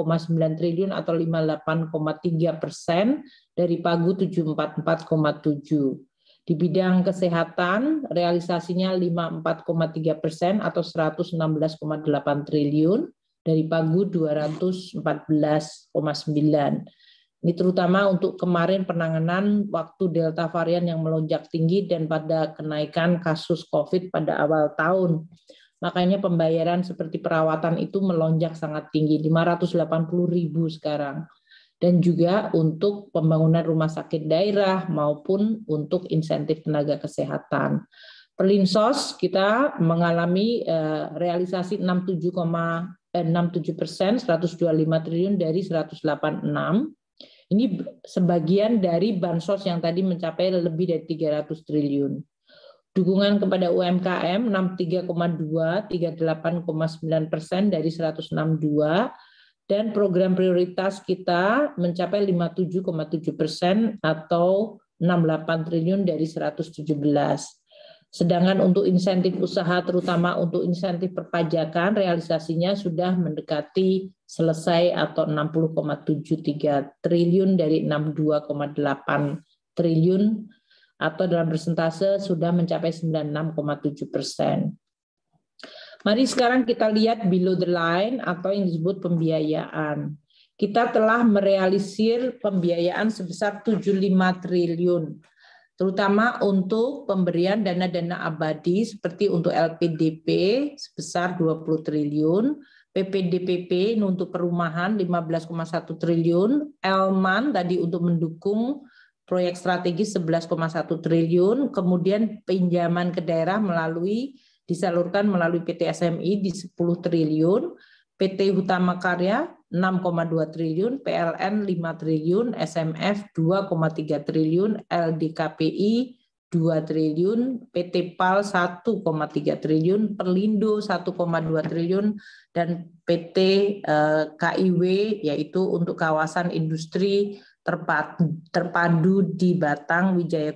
triliun atau 58,3% dari Pagu 744,7. Di bidang kesehatan realisasinya 54,3% atau 116,8 triliun. Dari Pagu 214,9. Ini terutama untuk kemarin penanganan waktu Delta varian yang melonjak tinggi dan pada kenaikan kasus COVID pada awal tahun. Makanya pembayaran seperti perawatan itu melonjak sangat tinggi, 580.000 sekarang. Dan juga untuk pembangunan rumah sakit daerah maupun untuk insentif tenaga kesehatan. Perlinsos kita mengalami realisasi 67,5 125 triliun dari 186. Ini sebagian dari bansos yang tadi mencapai lebih dari 300 triliun. Dukungan kepada UMKM 63,2, 38,9% dari 162, dan program prioritas kita mencapai 57,7% atau 68 triliun dari 117. Sedangkan untuk insentif usaha, terutama untuk insentif perpajakan, realisasinya sudah mendekati selesai atau 60,73 triliun dari 62,8 triliun, atau dalam persentase sudah mencapai 96,7%. Mari sekarang kita lihat below the line atau yang disebut pembiayaan. Kita telah merealisir pembiayaan sebesar 75 triliun. Terutama untuk pemberian dana-dana abadi seperti untuk LPDP sebesar 20 triliun, PPDPP untuk perumahan 15,1 triliun, Elman tadi untuk mendukung proyek strategis 11,1 triliun, kemudian pinjaman ke daerah disalurkan melalui PT SMI di 10 triliun, PT Hutama Karya 6,2 triliun, PLN 5 triliun, SMF 2,3 triliun, LDKPI 2 triliun, PT PAL 1,3 triliun, Perlindo 1,2 triliun, dan PT KIW yaitu untuk kawasan industri terpadu di Batang Wijaya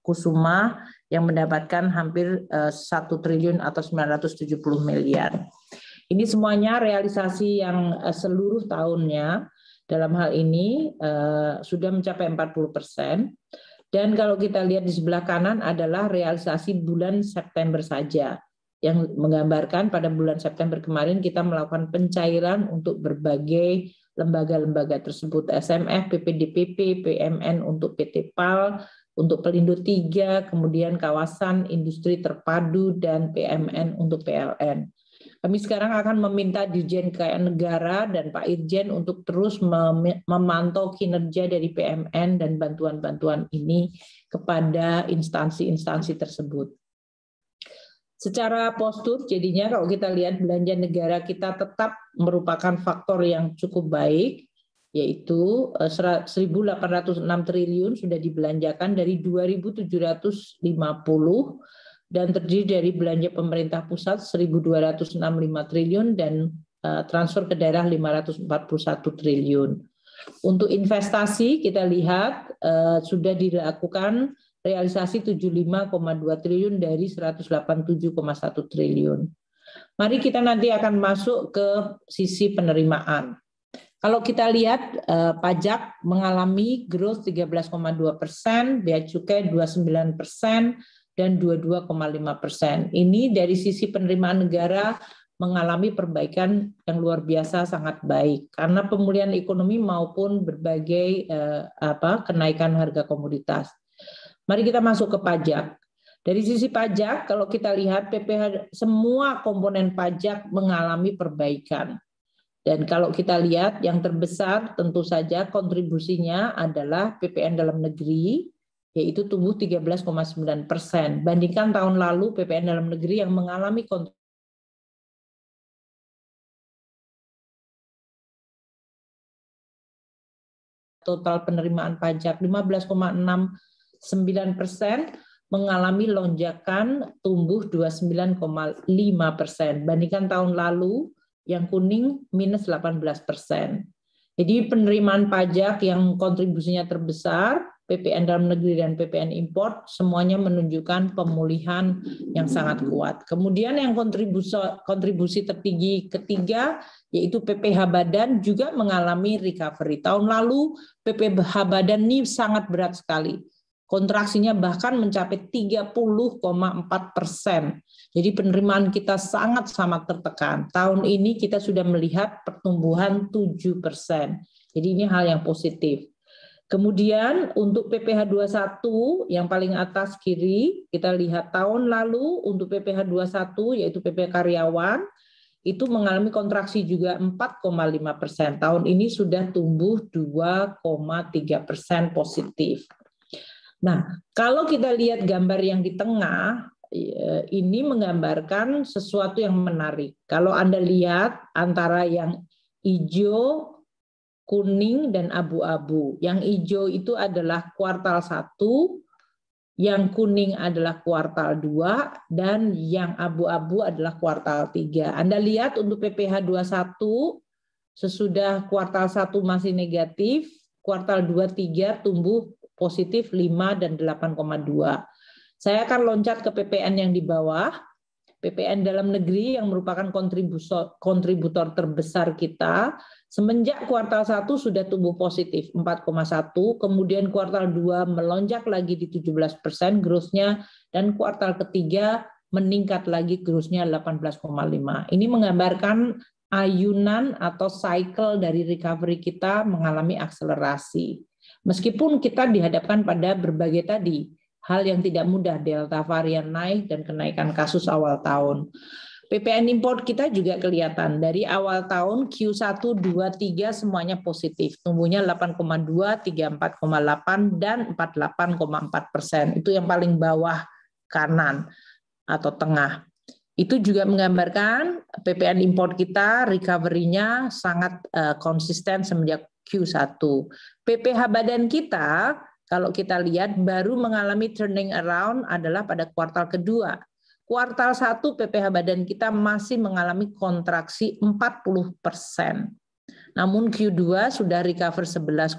Kusuma yang mendapatkan hampir 1 triliun atau 970 miliar. Ini semuanya realisasi yang seluruh tahunnya dalam hal ini sudah mencapai 40%. Dan kalau kita lihat di sebelah kanan adalah realisasi bulan September saja, yang menggambarkan pada bulan September kemarin kita melakukan pencairan untuk berbagai lembaga-lembaga tersebut, SMF, PPDPP, PMN untuk PT PAL, untuk Pelindo 3, kemudian kawasan industri terpadu, dan PMN untuk PLN. Kami sekarang akan meminta Dirjen Kekayaan Negara dan Pak Irjen untuk terus memantau kinerja dari PMN dan bantuan-bantuan ini kepada instansi-instansi tersebut. Secara postur, jadinya kalau kita lihat belanja negara kita tetap merupakan faktor yang cukup baik, yaitu 1.806 triliun sudah dibelanjakan dari 2.750, dan terdiri dari belanja pemerintah pusat 1.265 triliun dan transfer ke daerah 541 triliun. Untuk investasi kita lihat sudah dilakukan realisasi 75,2 triliun dari 187,1 triliun. Mari kita nanti akan masuk ke sisi penerimaan. Kalau kita lihat pajak mengalami growth 13,2%, bea cukai 29%, dan 22,5%. Ini dari sisi penerimaan negara mengalami perbaikan yang luar biasa sangat baik karena pemulihan ekonomi maupun berbagai kenaikan harga komoditas. Mari kita masuk ke pajak. Dari sisi pajak, kalau kita lihat PPh semua komponen pajak mengalami perbaikan. Dan kalau kita lihat yang terbesar tentu saja kontribusinya adalah PPN dalam negeri, yaitu tumbuh 13,9%. Bandingkan tahun lalu PPN dalam negeri yang mengalami total penerimaan pajak 15,69% mengalami lonjakan tumbuh 29,5%. Bandingkan tahun lalu yang kuning minus 18%. Jadi penerimaan pajak yang kontribusinya terbesar, PPN dalam negeri dan PPN import, semuanya menunjukkan pemulihan yang sangat kuat. Kemudian yang kontribusi tertinggi ketiga, yaitu PPh Badan juga mengalami recovery. Tahun lalu PPh Badan ini sangat berat sekali. Kontraksinya bahkan mencapai 30,4%. Jadi penerimaan kita sangat-sangat tertekan. Tahun ini kita sudah melihat pertumbuhan 7%. Jadi ini hal yang positif. Kemudian untuk PPh 21 yang paling atas kiri, kita lihat tahun lalu untuk PPh 21 yaitu PPh karyawan, itu mengalami kontraksi juga 4,5%. Tahun ini sudah tumbuh 2,3% positif. Nah, kalau kita lihat gambar yang di tengah, ini menggambarkan sesuatu yang menarik. Kalau Anda lihat antara yang hijau, kuning, dan abu-abu. Yang hijau itu adalah kuartal 1, yang kuning adalah kuartal 2, dan yang abu-abu adalah kuartal 3. Anda lihat untuk PPH 21, sesudah kuartal 1 masih negatif, kuartal 2, 3 tumbuh positif 5 dan 8,2. Saya akan loncat ke PPN yang di bawah. PPN dalam negeri yang merupakan kontributor terbesar kita, semenjak kuartal 1 sudah tumbuh positif 4,1, kemudian kuartal 2 melonjak lagi di 17% growth-nya, dan kuartal ketiga meningkat lagi growth-nya 18,5. Ini menggambarkan ayunan atau cycle dari recovery kita mengalami akselerasi. Meskipun kita dihadapkan pada berbagai tadi, hal yang tidak mudah, Delta varian naik dan kenaikan kasus awal tahun. PPN import kita juga kelihatan. Dari awal tahun Q1, 2, 3 semuanya positif. Tumbuhnya 8,2, 34,8, dan 48,4%. Itu yang paling bawah kanan atau tengah. Itu juga menggambarkan PPN import kita recovery-nya sangat konsisten semenjak Q1. PPH badan kita, kalau kita lihat baru mengalami turning around adalah pada kuartal kedua. Kuartal 1 PPH badan kita masih mengalami kontraksi 40%. Namun Q2 sudah recover 11,2%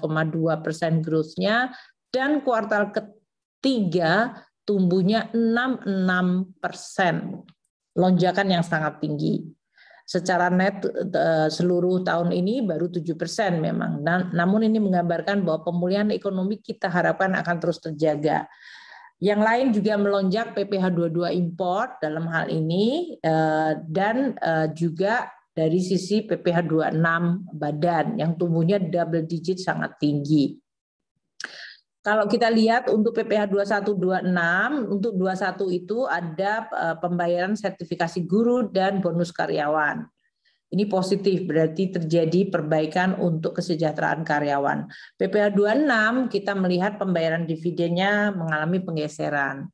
growth-nya, dan kuartal ketiga tumbuhnya 66%. Lonjakan yang sangat tinggi. Secara net seluruh tahun ini baru 7% memang. Namun ini menggambarkan bahwa pemulihan ekonomi kita harapkan akan terus terjaga. Yang lain juga melonjak PPH 22 import dalam hal ini, dan juga dari sisi PPH 26 badan yang tumbuhnya double digit sangat tinggi. Kalau kita lihat untuk PPH 21-26, untuk 21 itu ada pembayaran sertifikasi guru dan bonus karyawan. Ini positif, berarti terjadi perbaikan untuk kesejahteraan karyawan. PPH 26 kita melihat pembayaran dividennya mengalami penggeseran.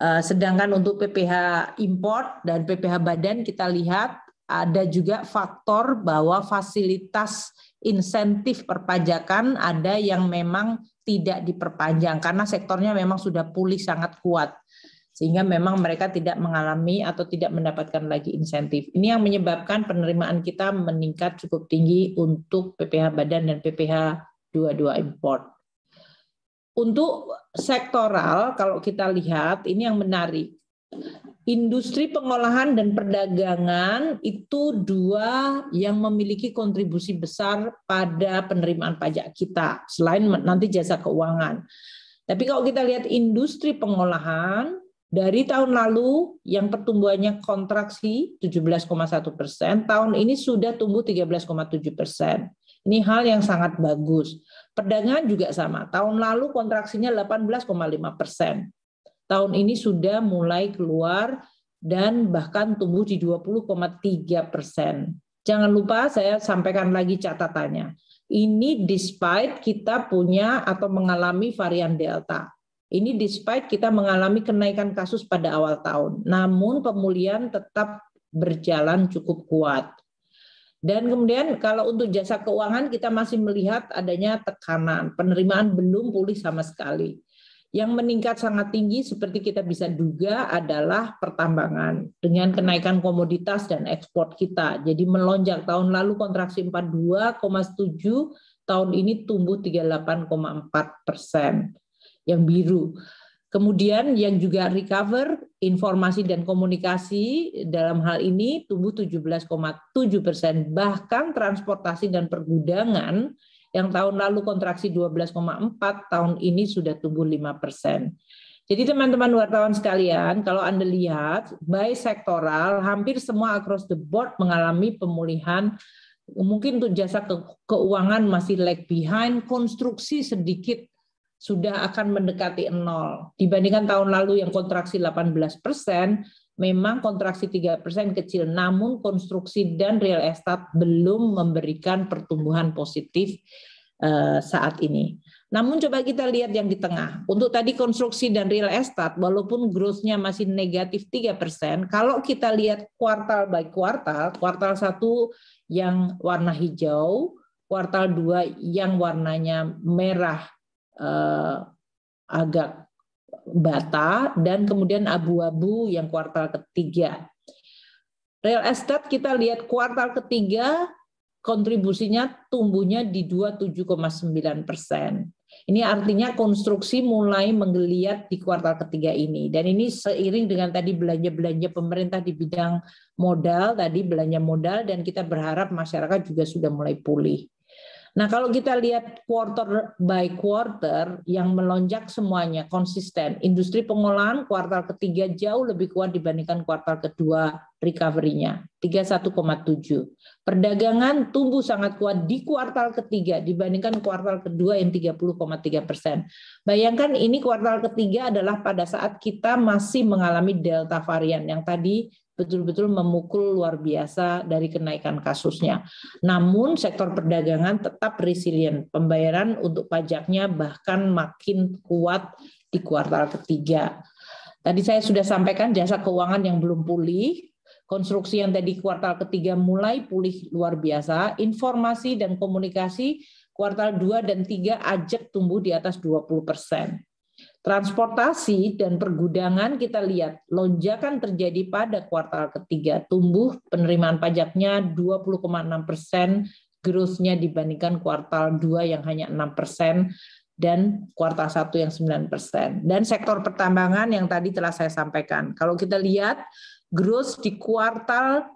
Sedangkan untuk PPH import dan PPH badan kita lihat ada juga faktor bahwa fasilitas insentif perpajakan ada yang memang tidak diperpanjang karena sektornya memang sudah pulih sangat kuat, sehingga memang mereka tidak mengalami atau tidak mendapatkan lagi insentif. Ini yang menyebabkan penerimaan kita meningkat cukup tinggi untuk PPH badan dan PPH 22 import. Untuk sektoral, kalau kita lihat, ini yang menarik. Industri pengolahan dan perdagangan itu dua yang memiliki kontribusi besar pada penerimaan pajak kita, selain nanti jasa keuangan. Tapi kalau kita lihat industri pengolahan, dari tahun lalu yang pertumbuhannya kontraksi 17,1%, tahun ini sudah tumbuh 13,7%. Ini hal yang sangat bagus. Perdagangan juga sama, tahun lalu kontraksinya 18,5%. Tahun ini sudah mulai keluar dan bahkan tumbuh di 20,3%. Jangan lupa saya sampaikan lagi catatannya. Ini despite kita punya atau mengalami varian Delta. Ini despite kita mengalami kenaikan kasus pada awal tahun. Namun pemulihan tetap berjalan cukup kuat. Dan kemudian kalau untuk jasa keuangan kita masih melihat adanya tekanan. Penerimaan belum pulih sama sekali. Yang meningkat sangat tinggi seperti kita bisa duga adalah pertambangan dengan kenaikan komoditas dan ekspor kita. Jadi melonjak, tahun lalu kontraksi 42,7, tahun ini tumbuh 38,4%. Yang biru. Kemudian yang juga recover informasi dan komunikasi dalam hal ini tumbuh 17,7%. Bahkan transportasi dan pergudangan yang tahun lalu kontraksi 12,4, tahun ini sudah tumbuh 5%. Jadi teman-teman wartawan sekalian, kalau Anda lihat, by sektoral, hampir semua across the board mengalami pemulihan. Mungkin untuk jasa keuangan masih lag behind, konstruksi sedikit sudah akan mendekati 0. Dibandingkan tahun lalu yang kontraksi 18%, memang kontraksi 3% kecil, namun konstruksi dan real estate belum memberikan pertumbuhan positif saat ini. Namun coba kita lihat yang di tengah. Untuk tadi konstruksi dan real estate, walaupun growth-nya masih negatif 3%, kalau kita lihat kuartal by kuartal 1 yang warna hijau, kuartal 2 yang warnanya merah agak bata, dan kemudian abu-abu yang kuartal ketiga. Real estate kita lihat kuartal ketiga kontribusinya tumbuhnya di 27,9%. Ini artinya konstruksi mulai menggeliat di kuartal ketiga ini. Dan ini seiring dengan tadi belanja-belanja pemerintah di bidang modal, tadi belanja modal, dan kita berharap masyarakat juga sudah mulai pulih. Nah, kalau kita lihat quarter by quarter yang melonjak semuanya konsisten. Industri pengolahan kuartal ketiga jauh lebih kuat dibandingkan kuartal kedua recovery-nya, 31,7. Perdagangan tumbuh sangat kuat di kuartal ketiga dibandingkan kuartal kedua yang 30,3%. Bayangkan ini kuartal ketiga adalah pada saat kita masih mengalami delta varian yang tadi betul-betul memukul luar biasa dari kenaikan kasusnya. Namun sektor perdagangan tetap resilient. Pembayaran untuk pajaknya bahkan makin kuat di kuartal ketiga. Tadi saya sudah sampaikan jasa keuangan yang belum pulih. Konstruksi yang tadi kuartal ketiga mulai pulih luar biasa. Informasi dan komunikasi kuartal 2 dan 3 ajak tumbuh di atas 20%. Transportasi dan pergudangan kita lihat lonjakan terjadi pada kuartal ketiga, tumbuh penerimaan pajaknya 20,6%, growth-nya dibandingkan kuartal 2 yang hanya 6%, dan kuartal 1 yang 9%. Dan sektor pertambangan yang tadi telah saya sampaikan. Kalau kita lihat growth di kuartal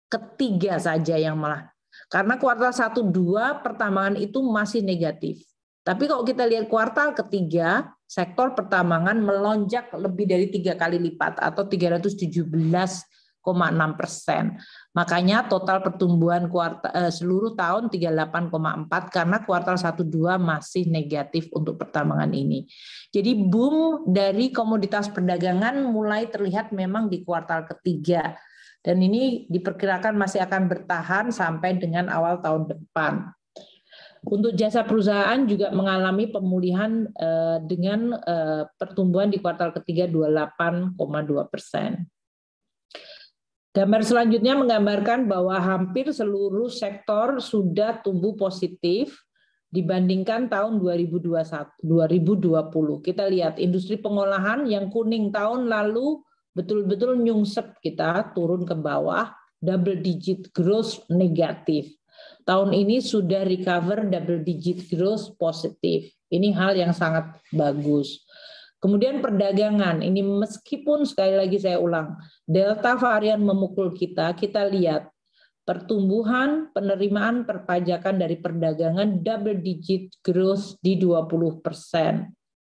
ketiga saja yang malah, karena kuartal 1, 2 pertambangan itu masih negatif. Tapi kalau kita lihat kuartal ketiga, sektor pertambangan melonjak lebih dari 3 kali lipat atau 317,6%. Makanya total pertumbuhan seluruh tahun 38,4 karena kuartal 1, 2 masih negatif untuk pertambangan ini. Jadi boom dari komoditas perdagangan mulai terlihat memang di kuartal ketiga. Dan ini diperkirakan masih akan bertahan sampai dengan awal tahun depan. Untuk jasa perusahaan juga mengalami pemulihan dengan pertumbuhan di kuartal ketiga 28,2%. Gambar selanjutnya menggambarkan bahwa hampir seluruh sektor sudah tumbuh positif dibandingkan tahun 2020. Kita lihat industri pengolahan yang kuning tahun lalu betul-betul nyungsep kita turun ke bawah, double digit growth negatif. Tahun ini sudah recover double digit growth positif. Ini hal yang sangat bagus. Kemudian perdagangan, ini meskipun sekali lagi saya ulang, delta varian memukul kita lihat pertumbuhan penerimaan perpajakan dari perdagangan double digit growth di 20%.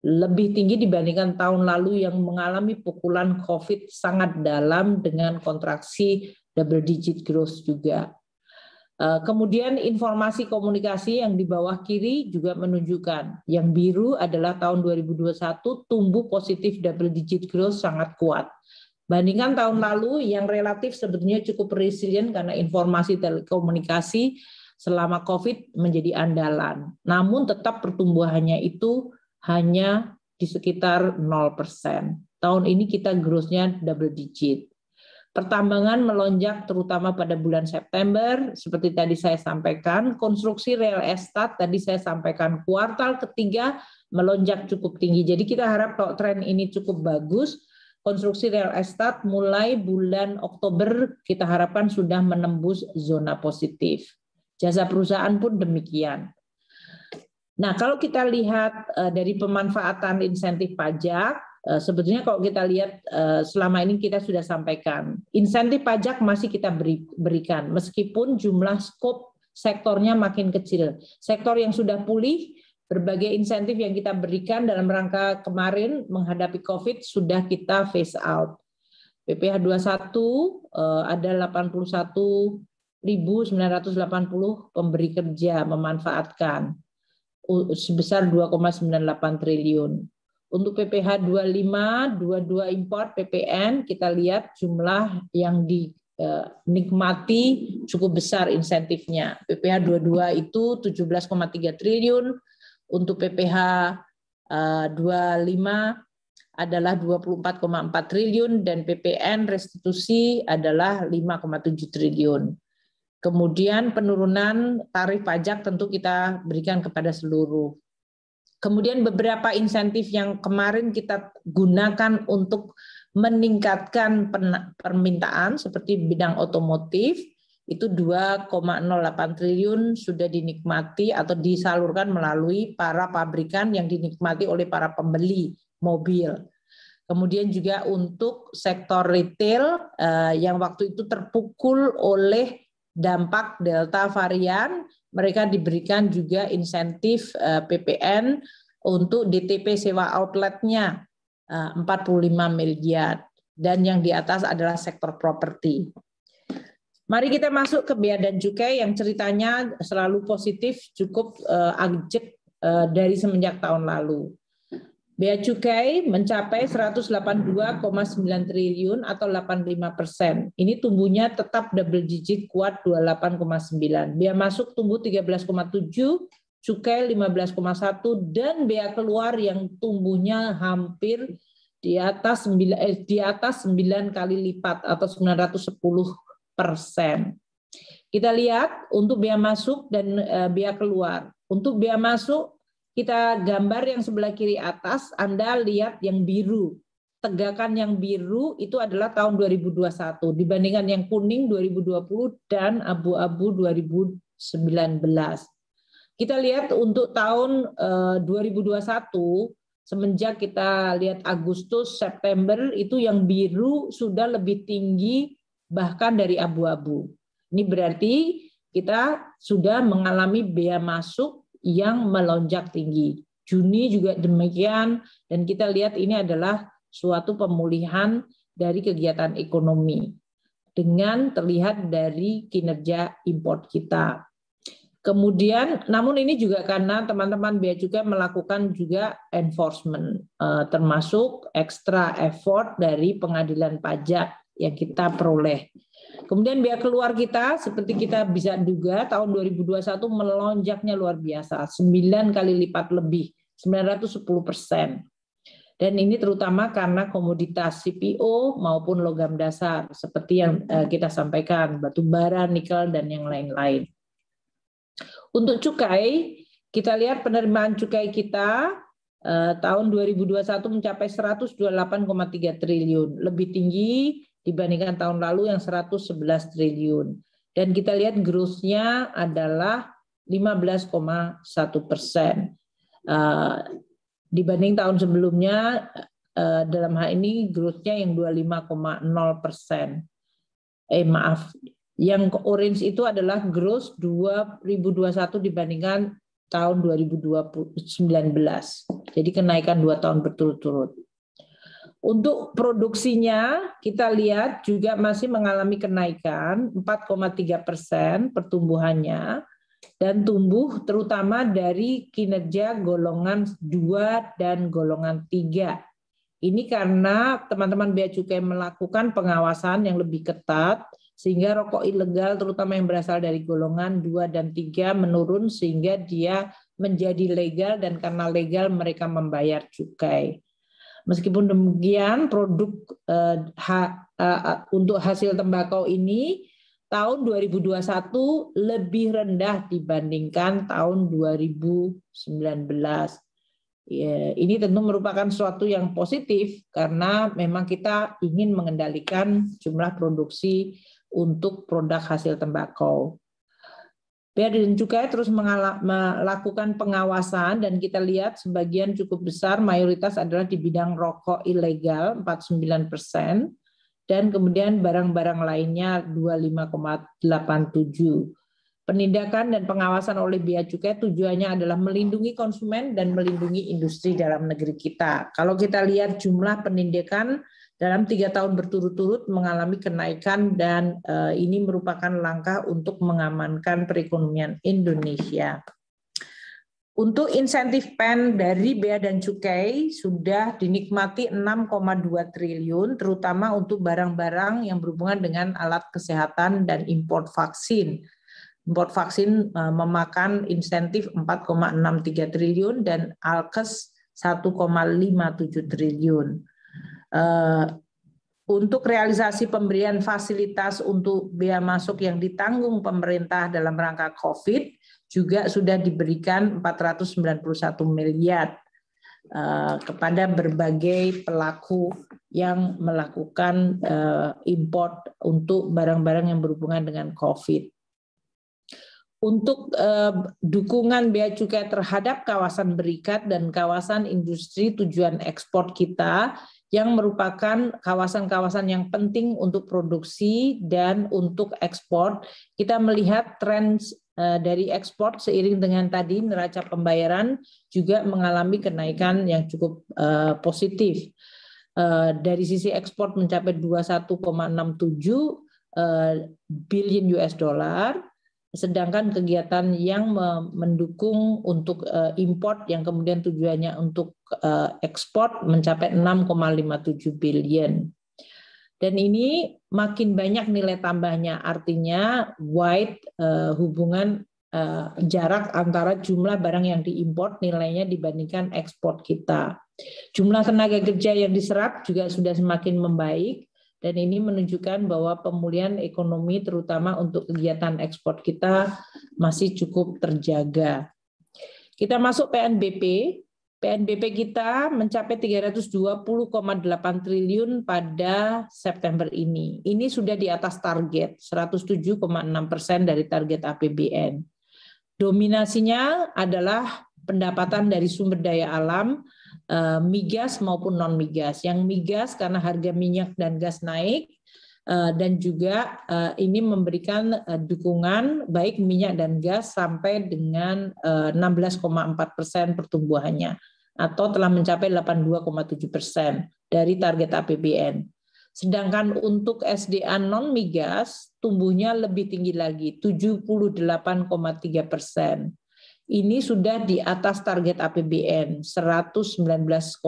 Lebih tinggi dibandingkan tahun lalu yang mengalami pukulan COVID sangat dalam dengan kontraksi double digit growth juga. Kemudian informasi komunikasi yang di bawah kiri juga menunjukkan yang biru adalah tahun 2021 tumbuh positif double digit growth sangat kuat. Bandingkan tahun lalu yang relatif sebetulnya cukup resilient karena informasi telekomunikasi selama COVID menjadi andalan. Namun tetap pertumbuhannya itu hanya di sekitar 0%. Tahun ini kita growth-nya double digit. Pertambangan melonjak terutama pada bulan September, seperti tadi saya sampaikan. Konstruksi real estate tadi saya sampaikan kuartal ketiga melonjak cukup tinggi. Jadi kita harap kalau tren ini cukup bagus, konstruksi real estate mulai bulan Oktober kita harapkan sudah menembus zona positif. Jasa perusahaan pun demikian. Nah, kalau kita lihat dari pemanfaatan insentif pajak, sebetulnya kalau kita lihat selama ini kita sudah sampaikan, insentif pajak masih kita berikan, meskipun jumlah skop sektornya makin kecil. Sektor yang sudah pulih, berbagai insentif yang kita berikan dalam rangka kemarin menghadapi COVID sudah kita phase out. PPh 21 ada 81.980 pemberi kerja memanfaatkan sebesar 2,98 triliun. Untuk PPh 25, 22 import PPN, kita lihat jumlah yang nikmati cukup besar insentifnya. PPh 22 itu 17,3 triliun, untuk PPh 25 adalah 24,4 triliun, dan PPN restitusi adalah 5,7 triliun. Kemudian penurunan tarif pajak tentu kita berikan kepada seluruh. Kemudian beberapa insentif yang kemarin kita gunakan untuk meningkatkan permintaan seperti bidang otomotif, itu 2,08 triliun sudah dinikmati atau disalurkan melalui para pabrikan yang dinikmati oleh para pembeli mobil. Kemudian juga untuk sektor retail yang waktu itu terpukul oleh dampak Delta varian, mereka diberikan juga insentif PPN untuk DTP sewa outletnya 45 miliar, dan yang di atas adalah sektor properti. Mari kita masuk ke bea dan cukai yang ceritanya selalu positif, cukup ajek dari semenjak tahun lalu. Bea cukai mencapai 182,9 triliun atau 85%. Ini tumbuhnya tetap double digit kuat 28,9. Bea masuk tumbuh 13,7, cukai 15,1, dan bea keluar yang tumbuhnya hampir di atas 9 kali lipat atau 910%. Kita lihat untuk bea masuk dan bea keluar. Untuk bea masuk, kita gambar yang sebelah kiri atas, Anda lihat yang biru. Tegakan yang biru itu adalah tahun 2021 dibandingkan yang kuning 2020 dan abu-abu 2019. Kita lihat untuk tahun 2021, semenjak kita lihat Agustus, September, itu yang biru sudah lebih tinggi bahkan dari abu-abu. Ini berarti kita sudah mengalami bea masuk yang melonjak tinggi. Juni juga demikian, dan kita lihat ini adalah suatu pemulihan dari kegiatan ekonomi dengan terlihat dari kinerja import kita. Kemudian, namun ini juga karena teman-teman bea cukai melakukan juga enforcement, termasuk extra effort dari pengadilan pajak yang kita peroleh. Kemudian bea keluar kita, seperti kita bisa duga, tahun 2021 melonjaknya luar biasa, 9 kali lipat lebih, 910%. Dan ini terutama karena komoditas CPO maupun logam dasar, seperti yang kita sampaikan, batu bara, nikel, dan yang lain-lain. Untuk cukai, kita lihat penerimaan cukai kita tahun 2021 mencapai 128,3 triliun, lebih tinggi dibandingkan tahun lalu yang 111 triliun. Dan kita lihat growth-nya adalah 15,1%. Dibanding tahun sebelumnya, dalam hal ini growth-nya yang 25,0%. Yang orange itu adalah growth 2021 dibandingkan tahun 2019. Jadi kenaikan 2 tahun berturut-turut. Untuk produksinya, kita lihat juga masih mengalami kenaikan 4,3% pertumbuhannya, dan tumbuh terutama dari kinerja golongan 2 dan golongan 3. Ini karena teman-teman bea cukai melakukan pengawasan yang lebih ketat, sehingga rokok ilegal terutama yang berasal dari golongan 2 dan 3 menurun sehingga dia menjadi legal, dan karena legal mereka membayar cukai. Meskipun demikian, produk untuk hasil tembakau ini tahun 2021 lebih rendah dibandingkan tahun 2019. Ini tentu merupakan suatu yang positif karena memang kita ingin mengendalikan jumlah produksi untuk produk hasil tembakau. Bea dan Cukai terus melakukan pengawasan, dan kita lihat sebagian cukup besar mayoritas adalah di bidang rokok ilegal 49%, dan kemudian barang-barang lainnya 25,87%. Penindakan dan pengawasan oleh Bea Cukai tujuannya adalah melindungi konsumen dan melindungi industri dalam negeri kita. Kalau kita lihat jumlah penindakan dalam 3 tahun berturut-turut mengalami kenaikan, dan ini merupakan langkah untuk mengamankan perekonomian Indonesia. Untuk insentif PEN dari Bea dan Cukai sudah dinikmati 6,2 triliun, terutama untuk barang-barang yang berhubungan dengan alat kesehatan dan import vaksin. Import vaksin memakan insentif 4,63 triliun dan Alkes 1,57 triliun. Untuk realisasi pemberian fasilitas untuk bea masuk yang ditanggung pemerintah dalam rangka COVID juga sudah diberikan 491 miliar kepada berbagai pelaku yang melakukan import untuk barang-barang yang berhubungan dengan COVID. Untuk dukungan bea cukai terhadap kawasan berikat dan kawasan industri tujuan ekspor kita yang merupakan kawasan-kawasan yang penting untuk produksi dan untuk ekspor, kita melihat tren dari ekspor seiring dengan tadi neraca pembayaran juga mengalami kenaikan yang cukup positif. Dari sisi ekspor mencapai 21,67 billion US dollar, sedangkan kegiatan yang mendukung untuk import yang kemudian tujuannya untuk ekspor mencapai 6,57 billion. Dan ini makin banyak nilai tambahnya, artinya wide hubungan jarak antara jumlah barang yang diimport nilainya dibandingkan ekspor kita. Jumlah tenaga kerja yang diserap juga sudah semakin membaik, dan ini menunjukkan bahwa pemulihan ekonomi terutama untuk kegiatan ekspor kita masih cukup terjaga. Kita masuk PNBP. PNBP kita mencapai 320,8 triliun pada September ini. Ini sudah di atas target, 107,6% dari target APBN. Dominasinya adalah pendapatan dari sumber daya alam, migas maupun non-migas. Yang migas karena harga minyak dan gas naik, dan juga ini memberikan dukungan baik minyak dan gas sampai dengan 16,4% pertumbuhannya, atau telah mencapai 82,7% dari target APBN. Sedangkan untuk SDA non-migas tumbuhnya lebih tinggi lagi, 78,3%. Ini sudah di atas target APBN, 119,8%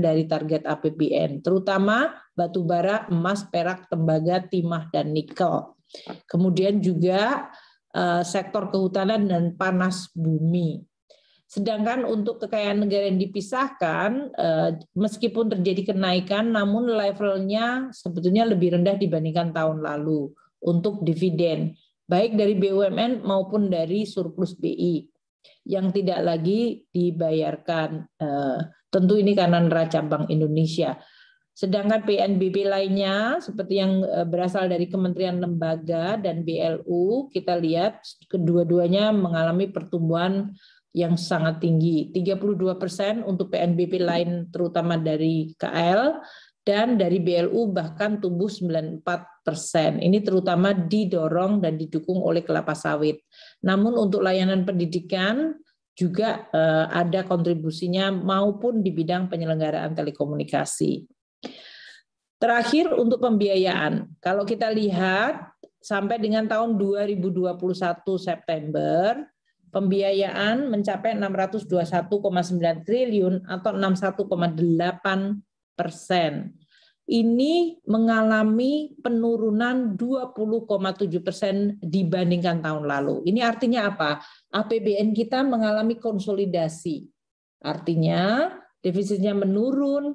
dari target APBN, terutama batu bara, emas, perak, tembaga, timah, dan nikel. Kemudian juga sektor kehutanan dan panas bumi. Sedangkan untuk kekayaan negara yang dipisahkan, meskipun terjadi kenaikan, namun levelnya sebetulnya lebih rendah dibandingkan tahun lalu untuk dividen, baik dari BUMN maupun dari surplus BI yang tidak lagi dibayarkan. Tentu ini karena neraca Bank Indonesia. Sedangkan PNBP lainnya seperti yang berasal dari kementerian lembaga dan BLU, kita lihat kedua-duanya mengalami pertumbuhan yang sangat tinggi, 32% untuk PNBP lain terutama dari KL, dan dari BLU bahkan tumbuh 94%. Ini terutama didorong dan didukung oleh kelapa sawit. Namun untuk layanan pendidikan juga ada kontribusinya maupun di bidang penyelenggaraan telekomunikasi. Terakhir untuk pembiayaan. Kalau kita lihat sampai dengan tahun 2021 September, pembiayaan mencapai 621,9 triliun atau 61,8%. Ini mengalami penurunan 20,7% dibandingkan tahun lalu. Ini artinya apa? APBN kita mengalami konsolidasi. Artinya defisitnya menurun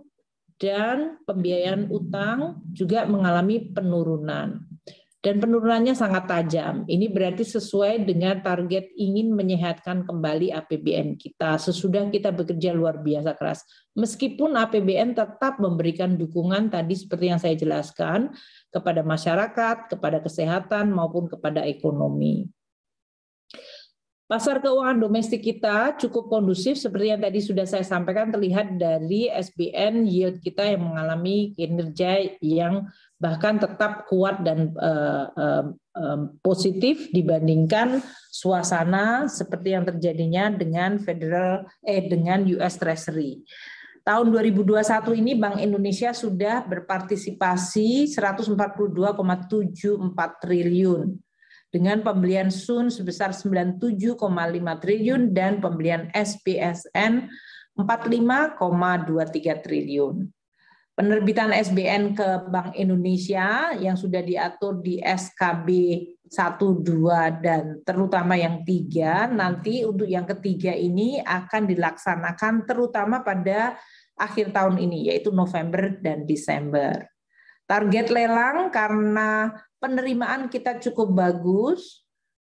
dan pembiayaan utang juga mengalami penurunan. Dan penurunannya sangat tajam. Ini berarti sesuai dengan target ingin menyehatkan kembali APBN kita sesudah kita bekerja luar biasa keras. Meskipun APBN tetap memberikan dukungan tadi seperti yang saya jelaskan kepada masyarakat, kepada kesehatan maupun kepada ekonomi. Pasar keuangan domestik kita cukup kondusif seperti yang tadi sudah saya sampaikan, terlihat dari SBN yield kita yang mengalami kinerja yang bahkan tetap kuat dan positif dibandingkan suasana seperti yang terjadinya dengan dengan US Treasury. Tahun 2021 ini Bank Indonesia sudah berpartisipasi 142,74 triliun. dengan pembelian SUN sebesar 97,5 triliun dan pembelian SBSN 45,23 triliun. Penerbitan SBN ke Bank Indonesia yang sudah diatur di SKB 1, 2, dan terutama yang 3, nanti untuk yang ketiga ini akan dilaksanakan terutama pada akhir tahun ini, yaitu November dan Desember. Target lelang karena penerimaan kita cukup bagus,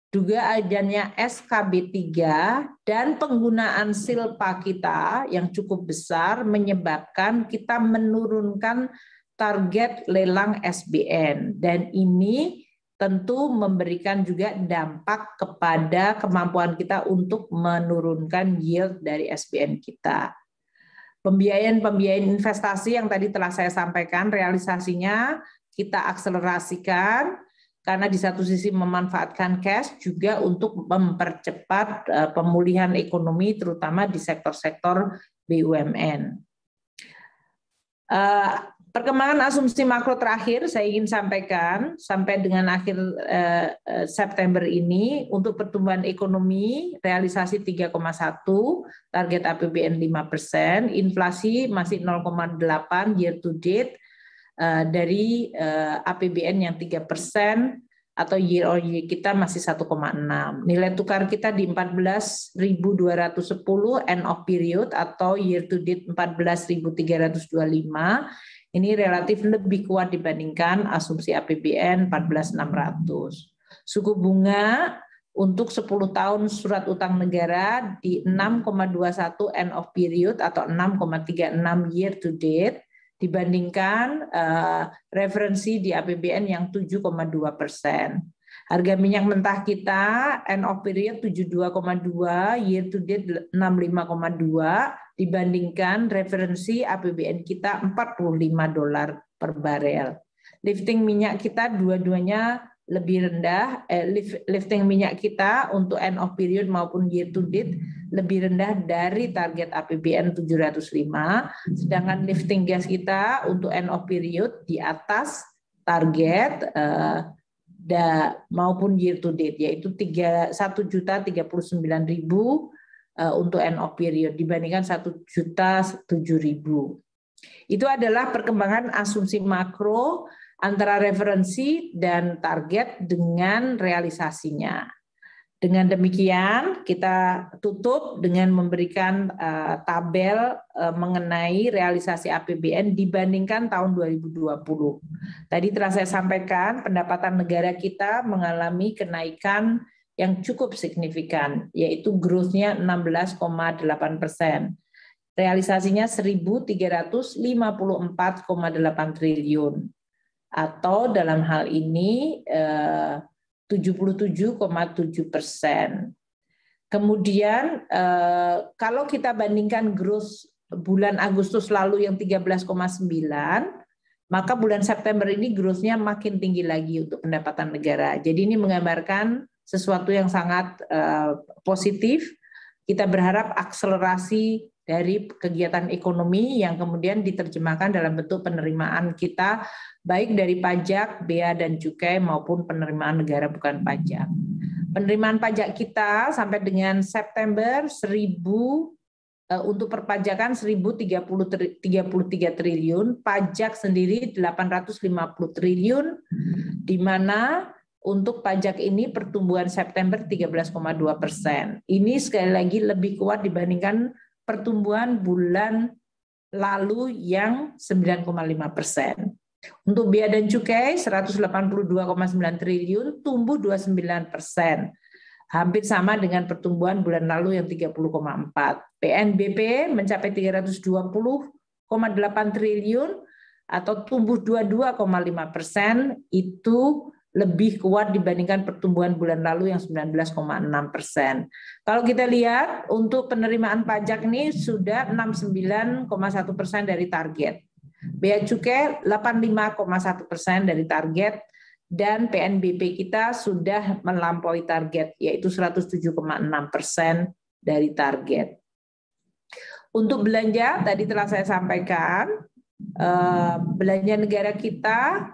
juga adanya SKB 3 dan penggunaan silpa kita yang cukup besar menyebabkan kita menurunkan target lelang SBN, dan ini tentu memberikan juga dampak kepada kemampuan kita untuk menurunkan yield dari SBN kita. Pembiayaan investasi yang tadi telah saya sampaikan, realisasinya kita akselerasikan karena di satu sisi memanfaatkan cash juga untuk mempercepat pemulihan ekonomi terutama di sektor-sektor BUMN. Perkembangan asumsi makro terakhir saya ingin sampaikan sampai dengan akhir September ini untuk pertumbuhan ekonomi realisasi 3,1, target APBN 5%, inflasi masih 0,8 year to date, dari APBN yang 3% atau year on year kita masih 1,6. Nilai tukar kita di 14.210 end of period atau year to date 14.325. Ini relatif lebih kuat dibandingkan asumsi APBN 14.600. Suku bunga untuk 10 tahun surat utang negara di 6,21 end of period atau 6,36 year to date, dibandingkan referensi di APBN yang 7,2%. Harga minyak mentah kita end of period 72,2, year to date 65,2, dibandingkan referensi APBN kita $45 per barel. Lifting minyak kita dua-duanya lebih rendah, lifting minyak kita untuk end of period maupun year to date lebih rendah dari target APBN 705, sedangkan lifting gas kita untuk end of period di atas target maupun year to date, yaitu 1.039.000 untuk end of period dibandingkan 1.007.000. Itu adalah perkembangan asumsi makro antara referensi dan target dengan realisasinya. Dengan demikian, kita tutup dengan memberikan tabel mengenai realisasi APBN dibandingkan tahun 2020. Tadi telah saya sampaikan, pendapatan negara kita mengalami kenaikan yang cukup signifikan, yaitu growth-nya 16,8%. Realisasinya 1.354,8 triliun. Atau dalam hal ini 77,7%. Kemudian kalau kita bandingkan growth bulan Agustus lalu yang 13,9, maka bulan September ini growth-nya makin tinggi lagi untuk pendapatan negara. Jadi ini menggambarkan sesuatu yang sangat positif. Kita berharap akselerasi dari kegiatan ekonomi yang kemudian diterjemahkan dalam bentuk penerimaan kita, baik dari pajak, bea dan cukai maupun penerimaan negara bukan pajak. Penerimaan pajak kita sampai dengan September untuk perpajakan 1.033 triliun, pajak sendiri 850 triliun, di mana untuk pajak ini pertumbuhan September 13,2%. Ini sekali lagi lebih kuat dibandingkan pertumbuhan bulan lalu yang 9,5%. Untuk bea dan cukai 182,9 triliun, tumbuh 29%. Hampir sama dengan pertumbuhan bulan lalu yang 30,4. PNBP mencapai 320,8 triliun atau tumbuh 22,5%, itu lebih kuat dibandingkan pertumbuhan bulan lalu yang 19,6%. Kalau kita lihat untuk penerimaan pajak ini sudah 69,1% dari target. Bea cukai 85,1% dari target, dan PNBP kita sudah melampaui target, yaitu 107,6% dari target. Untuk belanja, tadi telah saya sampaikan, belanja negara kita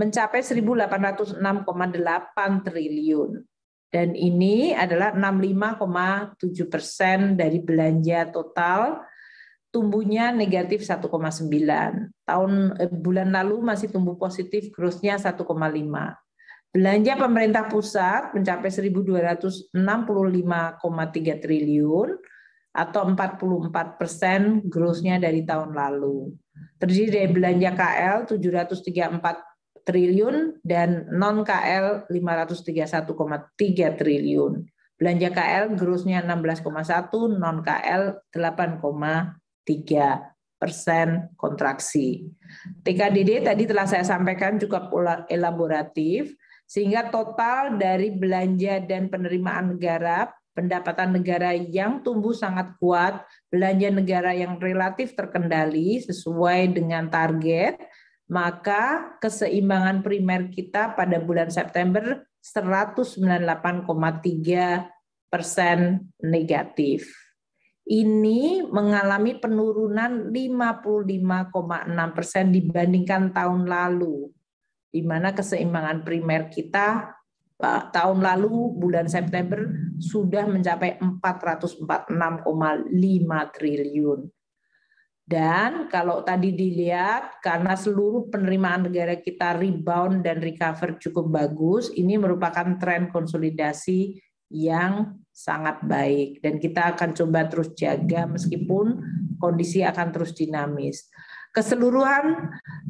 mencapai 1.806,8 triliun. Dan ini adalah 65,7% dari belanja total, tumbuhnya negatif 1,9. Bulan lalu masih tumbuh positif, growth-nya 1,5. Belanja pemerintah pusat mencapai 1.265,3 triliun atau 44% growth-nya dari tahun lalu. Terdiri dari belanja KL 734 triliun dan non KL 531,3 triliun. Belanja KL growth-nya 16,1, non KL 8,3% kontraksi. TKDD tadi telah saya sampaikan cukup elaboratif, sehingga total dari belanja dan penerimaan negara, pendapatan negara yang tumbuh sangat kuat, belanja negara yang relatif terkendali sesuai dengan target, maka keseimbangan primer kita pada bulan September 198,3% negatif. Ini mengalami penurunan 55,6% dibandingkan tahun lalu, di mana keseimbangan primer kita tahun lalu bulan September sudah mencapai 446,5 triliun. Dan kalau tadi dilihat, karena seluruh penerimaan negara kita rebound dan recover cukup bagus, ini merupakan tren konsolidasi yang sangat baik. Dan kita akan coba terus jaga meskipun kondisi akan terus dinamis. Keseluruhan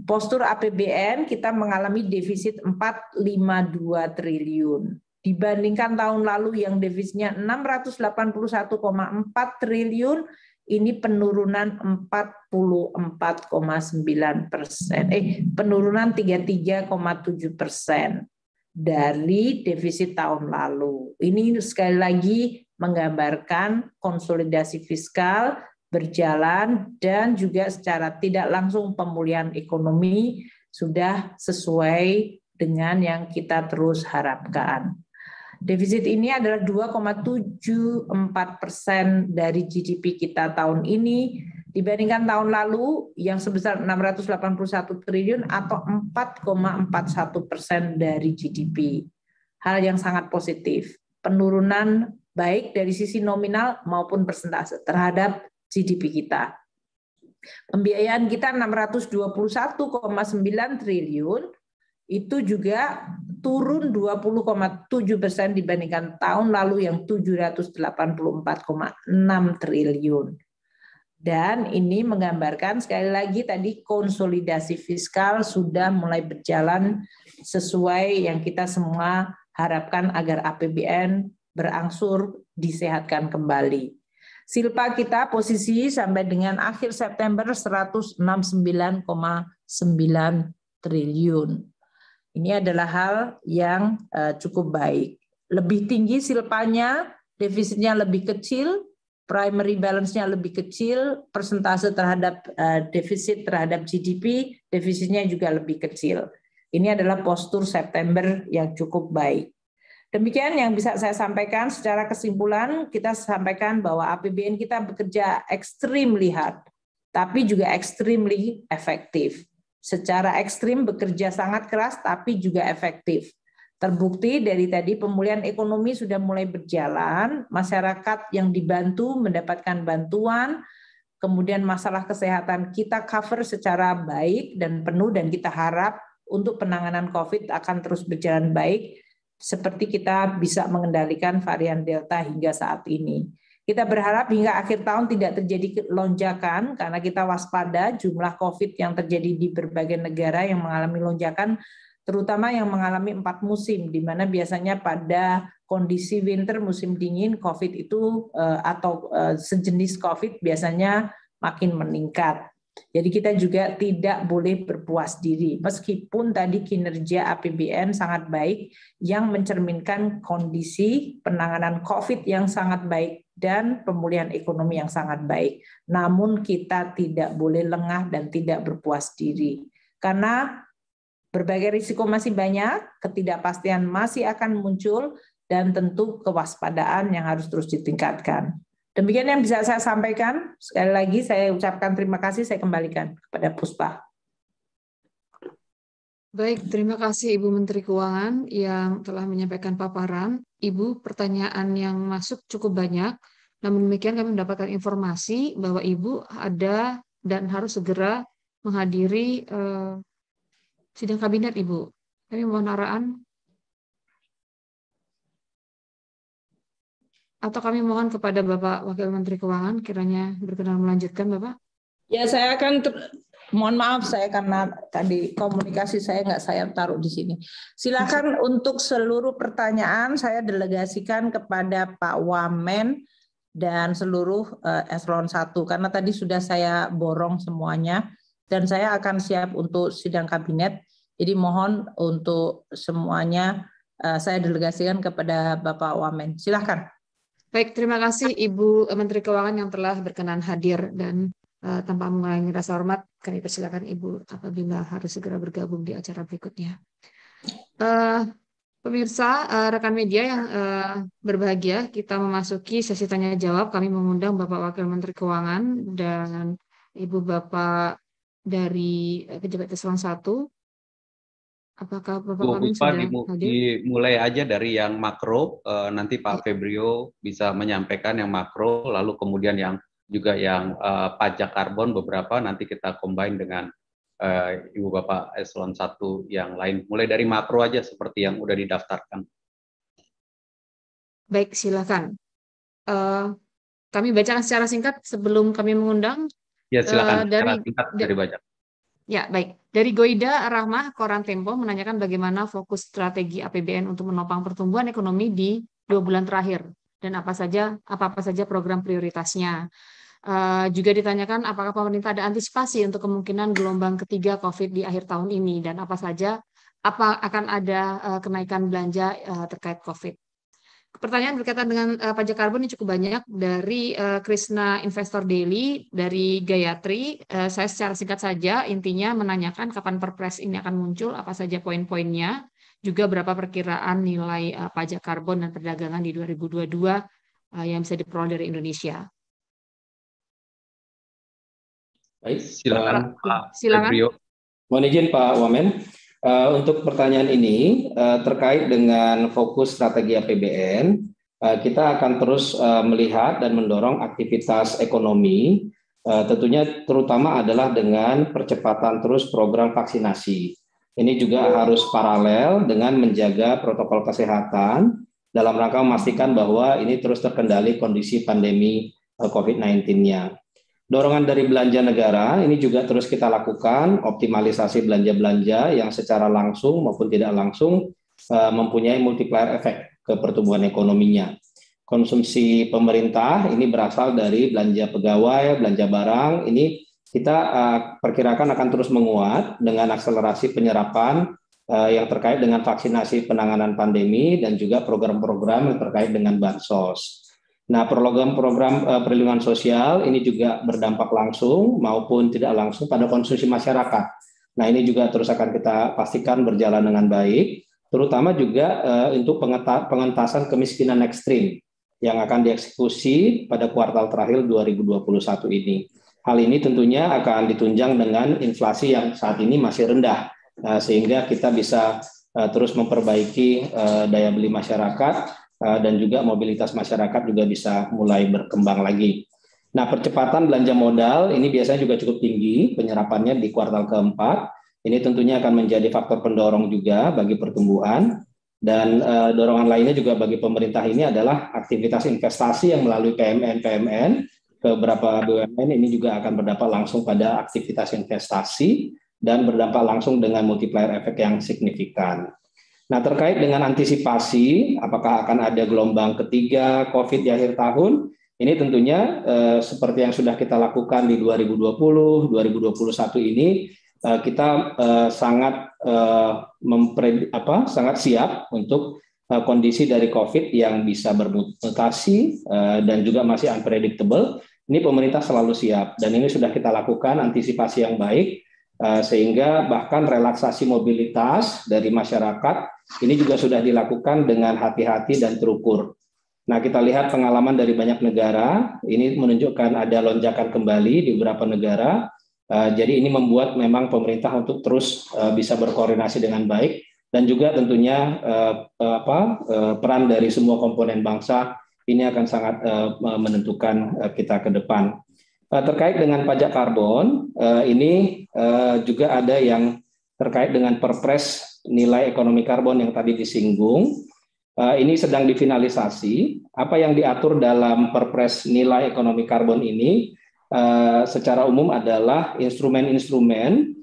postur APBN kita mengalami defisit 452 triliun. Dibandingkan tahun lalu yang defisitnya 681,4 triliun, ini penurunan 44,9%, penurunan 33,7% dari defisit tahun lalu. Ini sekali lagi menggambarkan konsolidasi fiskal berjalan dan juga secara tidak langsung pemulihan ekonomi sudah sesuai dengan yang kita terus harapkan. Defisit ini adalah 2,74% dari GDP kita tahun ini dibandingkan tahun lalu yang sebesar 681 triliun atau 4,41% dari GDP. Hal yang sangat positif. Penurunan baik dari sisi nominal maupun persentase terhadap GDP kita. Pembiayaan kita 621,9 triliun itu juga turun 20,7% dibandingkan tahun lalu yang 784,6 triliun. Dan ini menggambarkan sekali lagi tadi konsolidasi fiskal sudah mulai berjalan sesuai yang kita semua harapkan agar APBN berangsur disehatkan kembali. Silpa kita posisi sampai dengan akhir September 169,9 triliun. Ini adalah hal yang cukup baik. Lebih tinggi silpanya, defisitnya lebih kecil, primary balance-nya lebih kecil, persentase terhadap defisit terhadap GDP, defisitnya juga lebih kecil. Ini adalah postur September yang cukup baik. Demikian yang bisa saya sampaikan. Secara kesimpulan, kita sampaikan bahwa APBN kita bekerja extremely hard, tapi juga extremely efektif. Secara ekstrim bekerja sangat keras tapi juga efektif. Terbukti dari tadi pemulihan ekonomi sudah mulai berjalan, masyarakat yang dibantu mendapatkan bantuan, kemudian masalah kesehatan kita cover secara baik dan penuh dan kita harap untuk penanganan COVID akan terus berjalan baik seperti kita bisa mengendalikan varian Delta hingga saat ini. Kita berharap hingga akhir tahun tidak terjadi lonjakan karena kita waspada jumlah COVID yang terjadi di berbagai negara yang mengalami lonjakan, terutama yang mengalami 4 musim, di mana biasanya pada kondisi winter musim dingin COVID itu atau sejenis COVID biasanya makin meningkat. Jadi kita juga tidak boleh berpuas diri, meskipun tadi kinerja APBN sangat baik yang mencerminkan kondisi penanganan COVID yang sangat baik dan pemulihan ekonomi yang sangat baik. Namun kita tidak boleh lengah dan tidak berpuas diri, karena berbagai risiko masih banyak, ketidakpastian masih akan muncul, dan tentu kewaspadaan yang harus terus ditingkatkan. Demikian yang bisa saya sampaikan. Sekali lagi saya ucapkan terima kasih, saya kembalikan kepada Puspa. Baik, terima kasih Ibu Menteri Keuangan yang telah menyampaikan paparan. Ibu, pertanyaan yang masuk cukup banyak. Namun demikian kami mendapatkan informasi bahwa Ibu ada dan harus segera menghadiri sidang kabinet, Ibu. Kami mohon arahan atau kami mohon kepada Bapak Wakil Menteri Keuangan kiranya berkenan melanjutkan, Bapak. Ya, saya akan mohon maaf saya karena tadi komunikasi saya nggak saya taruh di sini. Silakan untuk seluruh pertanyaan saya delegasikan kepada Pak Wamen dan seluruh eselon 1 karena tadi sudah saya borong semuanya dan saya akan siap untuk sidang kabinet. Jadi mohon untuk semuanya saya delegasikan kepada Bapak Wamen. Silakan. Baik, terima kasih Ibu Menteri Keuangan yang telah berkenan hadir dan tanpa mengurangi rasa hormat, kami persilakan Ibu apabila harus segera bergabung di acara berikutnya. Pemirsa, rekan media yang berbahagia, kita memasuki sesi tanya jawab. Kami mengundang Bapak Wakil Menteri Keuangan dan Ibu Bapak dari pejabat eselon 1. Apakah Bapak Wamen Puspa sudah hadir? dimulai aja dari yang makro, nanti Pak Febrio bisa menyampaikan yang makro, lalu kemudian yang juga yang pajak karbon beberapa nanti kita combine dengan Ibu Bapak eselon 1 yang lain. Mulai dari makro aja seperti yang udah didaftarkan. Baik, silakan. Kami bacakan secara singkat sebelum kami mengundang. Ya, silakan. Dari Secara singkat dari baca. Ya, baik. Dari Goida Rahmah, Koran Tempo menanyakan bagaimana fokus strategi APBN untuk menopang pertumbuhan ekonomi di 2 bulan terakhir dan apa saja program prioritasnya. Juga ditanyakan apakah pemerintah ada antisipasi untuk kemungkinan gelombang ketiga COVID di akhir tahun ini dan apa akan ada kenaikan belanja terkait COVID. Pertanyaan berkaitan dengan pajak karbon ini cukup banyak dari Krishna Investor Daily, dari Gayatri. Saya secara singkat saja intinya menanyakan kapan Perpres ini akan muncul, apa saja poin-poinnya, juga berapa perkiraan nilai pajak karbon dan perdagangan di 2022 yang bisa diperoleh dari Indonesia. Baik, silakan Pak Silakan. Febrio. Mohon izin Pak Wamen. Untuk pertanyaan ini terkait dengan fokus strategi APBN, kita akan terus melihat dan mendorong aktivitas ekonomi, tentunya terutama adalah dengan percepatan terus program vaksinasi. Ini juga harus paralel dengan menjaga protokol kesehatan dalam rangka memastikan bahwa ini terus terkendali kondisi pandemi COVID-19-nya. Dorongan dari belanja negara ini juga terus kita lakukan, optimalisasi belanja-belanja yang secara langsung maupun tidak langsung mempunyai multiplier efek ke pertumbuhan ekonominya. Konsumsi pemerintah ini berasal dari belanja pegawai, belanja barang, ini kita perkirakan akan terus menguat dengan akselerasi penyerapan yang terkait dengan vaksinasi penanganan pandemi dan juga program-program yang terkait dengan bansos. Nah, program-program perlindungan sosial ini juga berdampak langsung maupun tidak langsung pada konsumsi masyarakat. Nah, ini juga terus akan kita pastikan berjalan dengan baik, terutama juga untuk pengentasan kemiskinan ekstrim yang akan dieksekusi pada kuartal terakhir 2021 ini. Hal ini tentunya akan ditunjang dengan inflasi yang saat ini masih rendah, sehingga kita bisa terus memperbaiki daya beli masyarakat, dan juga mobilitas masyarakat juga bisa mulai berkembang lagi. Nah, percepatan belanja modal ini biasanya juga cukup tinggi penyerapannya di kuartal keempat. Ini tentunya akan menjadi faktor pendorong juga bagi pertumbuhan. Dan dorongan lainnya juga bagi pemerintah ini adalah aktivitas investasi yang melalui PMN ke beberapa BUMN ini juga akan berdampak langsung pada aktivitas investasi dan berdampak langsung dengan multiplier efek yang signifikan. Nah, terkait dengan antisipasi, apakah akan ada gelombang ketiga COVID di akhir tahun, ini tentunya seperti yang sudah kita lakukan di 2020, 2021 ini, kita sangat siap untuk kondisi dari COVID yang bisa bermutasi dan juga masih unpredictable. Ini pemerintah selalu siap, dan ini sudah kita lakukan antisipasi yang baik, sehingga bahkan relaksasi mobilitas dari masyarakat ini juga sudah dilakukan dengan hati-hati dan terukur. Nah, kita lihat pengalaman dari banyak negara, ini menunjukkan ada lonjakan kembali di beberapa negara, Jadi ini membuat memang pemerintah untuk terus bisa berkoordinasi dengan baik, dan juga tentunya peran dari semua komponen bangsa ini akan sangat menentukan kita ke depan. Terkait dengan pajak karbon, ini juga ada yang terkait dengan Perpres nilai ekonomi karbon yang tadi disinggung. Ini sedang difinalisasi. Apa yang diatur dalam Perpres nilai ekonomi karbon ini secara umum adalah instrumen-instrumen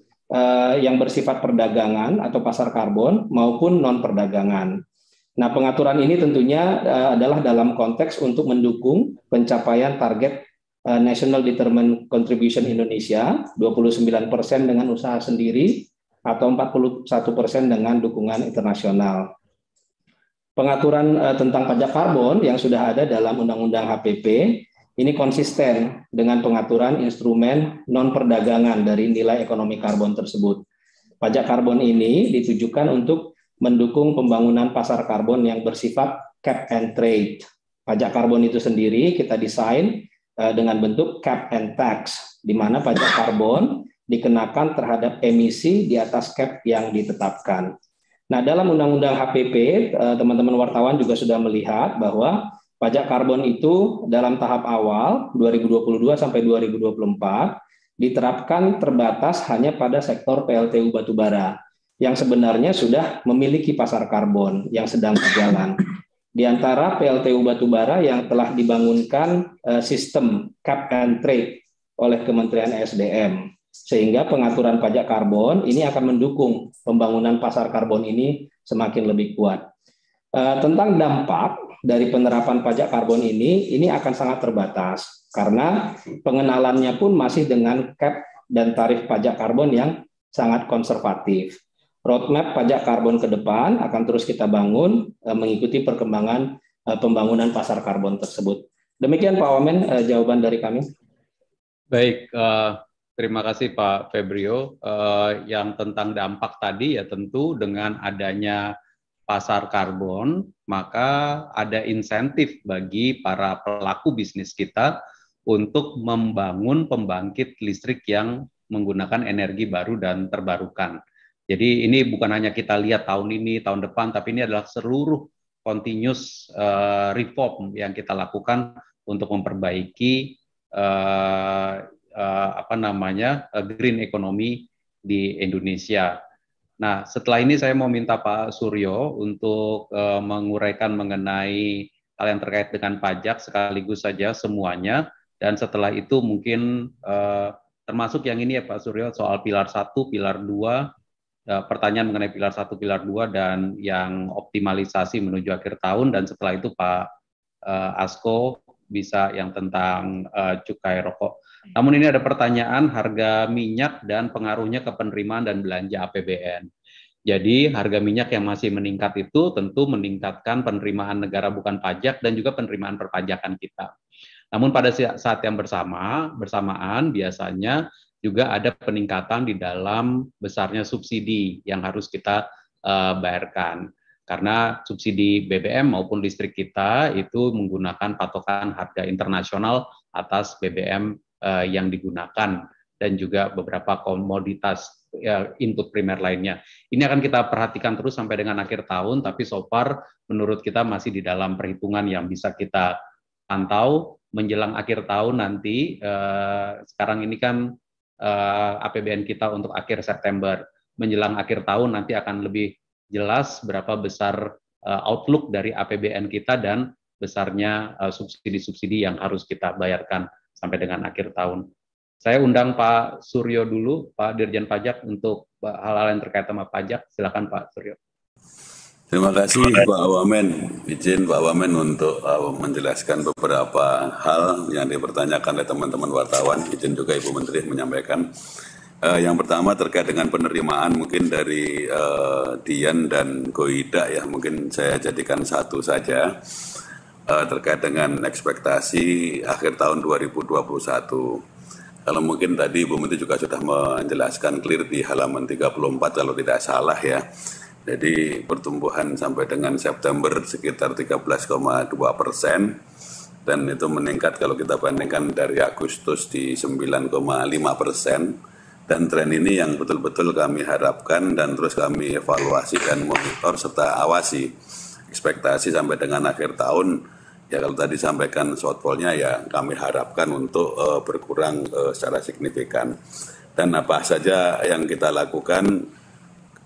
yang bersifat perdagangan atau pasar karbon maupun non-perdagangan. Nah, pengaturan ini tentunya adalah dalam konteks untuk mendukung pencapaian target National Determined Contribution Indonesia 29% dengan usaha sendiri atau 41% dengan dukungan internasional. Pengaturan tentang pajak karbon yang sudah ada dalam Undang-Undang HPP ini konsisten dengan pengaturan instrumen non-perdagangan dari nilai ekonomi karbon tersebut. Pajak karbon ini ditujukan untuk mendukung pembangunan pasar karbon yang bersifat cap and trade. Pajak karbon itu sendiri kita desain dengan bentuk cap and tax, di mana pajak karbon dikenakan terhadap emisi di atas cap yang ditetapkan. Nah, dalam Undang-Undang HPP, teman-teman wartawan juga sudah melihat bahwa pajak karbon itu dalam tahap awal 2022 sampai 2024 diterapkan terbatas hanya pada sektor PLTU batubara yang sebenarnya sudah memiliki pasar karbon yang sedang berjalan. Di antara PLTU batubara yang telah dibangunkan sistem cap and trade oleh Kementerian ESDM, sehingga pengaturan pajak karbon ini akan mendukung pembangunan pasar karbon ini semakin lebih kuat. Tentang dampak dari penerapan pajak karbon ini akan sangat terbatas karena pengenalannya pun masih dengan cap dan tarif pajak karbon yang sangat konservatif. Roadmap pajak karbon ke depan akan terus kita bangun mengikuti perkembangan pembangunan pasar karbon tersebut. Demikian Pak Wamen, jawaban dari kami. Baik, terima kasih Pak Febrio. Yang tentang dampak tadi ya tentu dengan adanya pasar karbon, maka ada insentif bagi para pelaku bisnis kita untuk membangun pembangkit listrik yang menggunakan energi baru dan terbarukan. Jadi ini bukan hanya kita lihat tahun ini, tahun depan, tapi ini adalah seluruh continuous reform yang kita lakukan untuk memperbaiki green economy di Indonesia. Nah, setelah ini saya mau minta Pak Suryo untuk menguraikan mengenai hal yang terkait dengan pajak sekaligus saja semuanya, dan setelah itu mungkin termasuk yang ini ya Pak Suryo, soal pilar 1, pilar 2, pertanyaan mengenai pilar 1, pilar 2, dan yang optimalisasi menuju akhir tahun, dan setelah itu Pak Asko bisa yang tentang cukai rokok. Namun ini ada pertanyaan harga minyak dan pengaruhnya ke penerimaan dan belanja APBN. Jadi harga minyak yang masih meningkat itu tentu meningkatkan penerimaan negara bukan pajak dan juga penerimaan perpajakan kita. Namun pada saat yang bersamaan biasanya juga ada peningkatan di dalam besarnya subsidi yang harus kita bayarkan. Karena subsidi BBM maupun listrik kita itu menggunakan patokan harga internasional atas BBM yang digunakan dan juga beberapa komoditas input primer lainnya. Ini akan kita perhatikan terus sampai dengan akhir tahun, tapi so far menurut kita masih di dalam perhitungan yang bisa kita pantau menjelang akhir tahun nanti. Sekarang ini kan APBN kita untuk akhir September, menjelang akhir tahun nanti akan lebih jelas berapa besar outlook dari APBN kita dan besarnya subsidi-subsidi yang harus kita bayarkan sampai dengan akhir tahun. Saya undang Pak Suryo dulu, Pak Dirjen Pajak, untuk hal-hal yang terkait sama pajak. Silakan Pak Suryo. Terima kasih Pak Wamen. Izin Pak Wamen untuk menjelaskan beberapa hal yang dipertanyakan oleh teman-teman wartawan. Izin juga Ibu Menteri menyampaikan. Yang pertama terkait dengan penerimaan mungkin dari Dian dan Goida ya, mungkin saya jadikan satu saja terkait dengan ekspektasi akhir tahun 2021. Kalau mungkin tadi Ibu Menteri juga sudah menjelaskan clear di halaman 34 kalau tidak salah ya. Jadi pertumbuhan sampai dengan September sekitar 13,2% dan itu meningkat kalau kita bandingkan dari Agustus di 9,5%. Dan tren ini yang betul-betul kami harapkan dan terus kami evaluasi dan monitor serta awasi. Ekspektasi sampai dengan akhir tahun, ya kalau tadi sampaikan shortfall-nya ya kami harapkan untuk berkurang secara signifikan. Dan apa saja yang kita lakukan,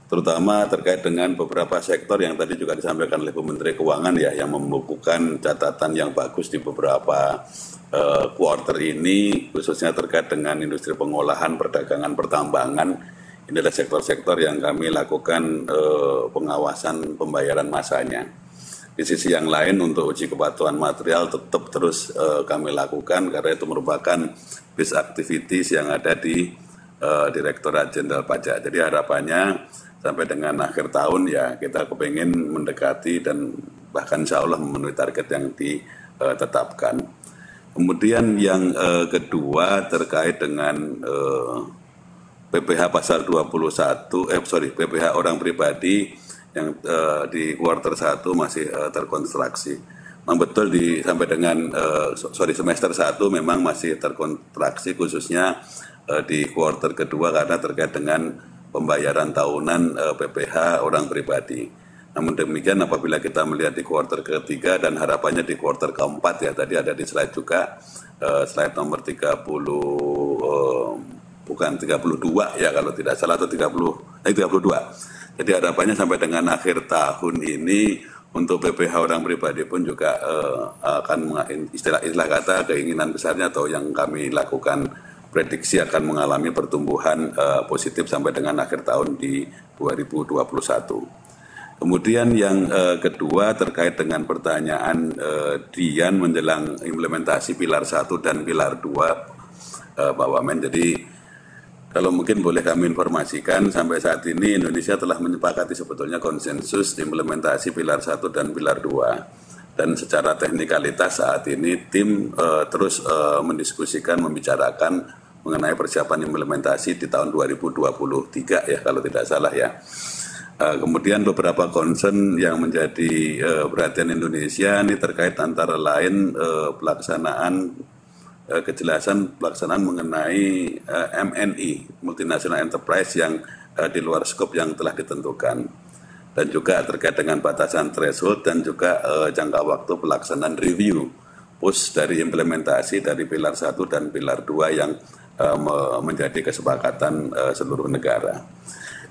terutama terkait dengan beberapa sektor yang tadi juga disampaikan oleh Bu Menteri Keuangan ya, yang membukukan catatan yang bagus di beberapa quarter ini, khususnya terkait dengan industri pengolahan, perdagangan, pertambangan. Ini adalah sektor-sektor yang kami lakukan pengawasan pembayaran masanya. Di sisi yang lain, untuk uji kepatuhan material tetap terus kami lakukan, karena itu merupakan base activities yang ada di Direktorat Jenderal Pajak. Jadi harapannya sampai dengan akhir tahun ya kita kepengen mendekati dan bahkan insya Allah memenuhi target yang ditetapkan. Kemudian yang kedua terkait dengan PPh pasal 21, PPh orang pribadi yang di kuartal 1 masih terkonstruksi. Memang betul sampai dengan semester 1 memang masih terkonstruksi, khususnya di kuartal kedua karena terkait dengan pembayaran tahunan PPh orang pribadi. Namun demikian apabila kita melihat di kuartal ketiga dan harapannya di kuartal keempat ya, tadi ada di slide juga, slide nomor 32 ya kalau tidak salah, atau 32. Jadi harapannya sampai dengan akhir tahun ini untuk PPh orang pribadi pun juga akan istilah kata keinginan besarnya atau yang kami lakukan prediksi akan mengalami pertumbuhan positif sampai dengan akhir tahun di 2021. Kemudian yang kedua terkait dengan pertanyaan Dian menjelang implementasi pilar 1 dan pilar 2 Pak Wamen. Jadi kalau mungkin boleh kami informasikan, sampai saat ini Indonesia telah menyepakati sebetulnya konsensus implementasi pilar 1 dan pilar 2. Dan secara teknikalitas saat ini tim terus mendiskusikan, membicarakan mengenai persiapan implementasi di tahun 2023 ya kalau tidak salah ya. Kemudian beberapa concern yang menjadi perhatian Indonesia ini terkait antara lain kejelasan pelaksanaan mengenai MNI, multinational enterprise yang di luar skop yang telah ditentukan, dan juga terkait dengan batasan threshold dan juga jangka waktu pelaksanaan review push dari implementasi dari pilar 1 dan pilar 2 yang menjadi kesepakatan seluruh negara.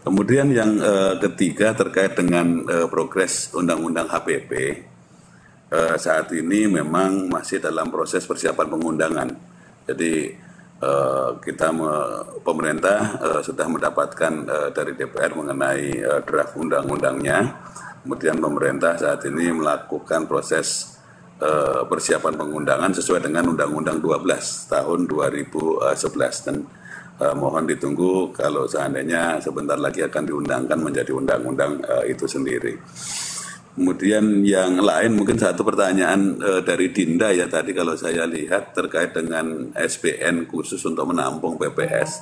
Kemudian yang ketiga terkait dengan progres Undang-Undang HPP, saat ini memang masih dalam proses persiapan pengundangan. Jadi pemerintah sudah mendapatkan dari DPR mengenai draft undang-undangnya. Kemudian pemerintah saat ini melakukan proses persiapan pengundangan sesuai dengan Undang-Undang 12 tahun 2011 dan mohon ditunggu kalau seandainya sebentar lagi akan diundangkan menjadi undang-undang itu sendiri. Kemudian yang lain mungkin satu pertanyaan dari Dinda ya tadi kalau saya lihat terkait dengan SBN khusus untuk menampung PPS.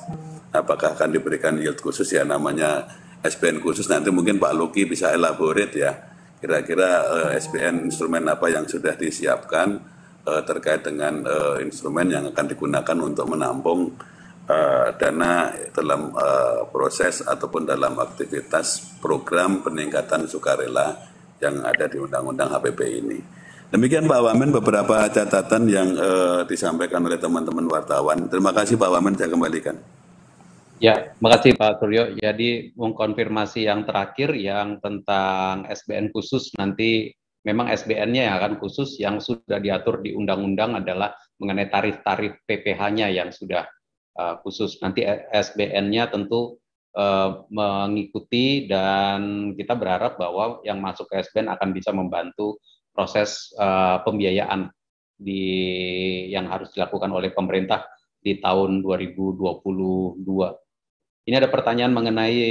Apakah akan diberikan yield khusus ya, namanya SBN khusus, nanti mungkin Pak Luki bisa elaborate ya. Kira-kira SBN instrumen apa yang sudah disiapkan terkait dengan instrumen yang akan digunakan untuk menampung dana dalam proses ataupun dalam aktivitas program peningkatan sukarela yang ada di Undang-Undang HPP ini. Demikian Pak Wamen beberapa catatan yang disampaikan oleh teman-teman wartawan. Terima kasih Pak Wamen, saya kembalikan. Ya, makasih Pak Suryo. Jadi mengkonfirmasi yang terakhir yang tentang SBN khusus, nanti memang SBN-nya yang akan khusus, yang sudah diatur di undang-undang adalah mengenai tarif-tarif PPh-nya yang sudah khusus. Nanti SBN-nya tentu mengikuti, dan kita berharap bahwa yang masuk ke SBN akan bisa membantu proses pembiayaan yang harus dilakukan oleh pemerintah di tahun 2022. Ini ada pertanyaan mengenai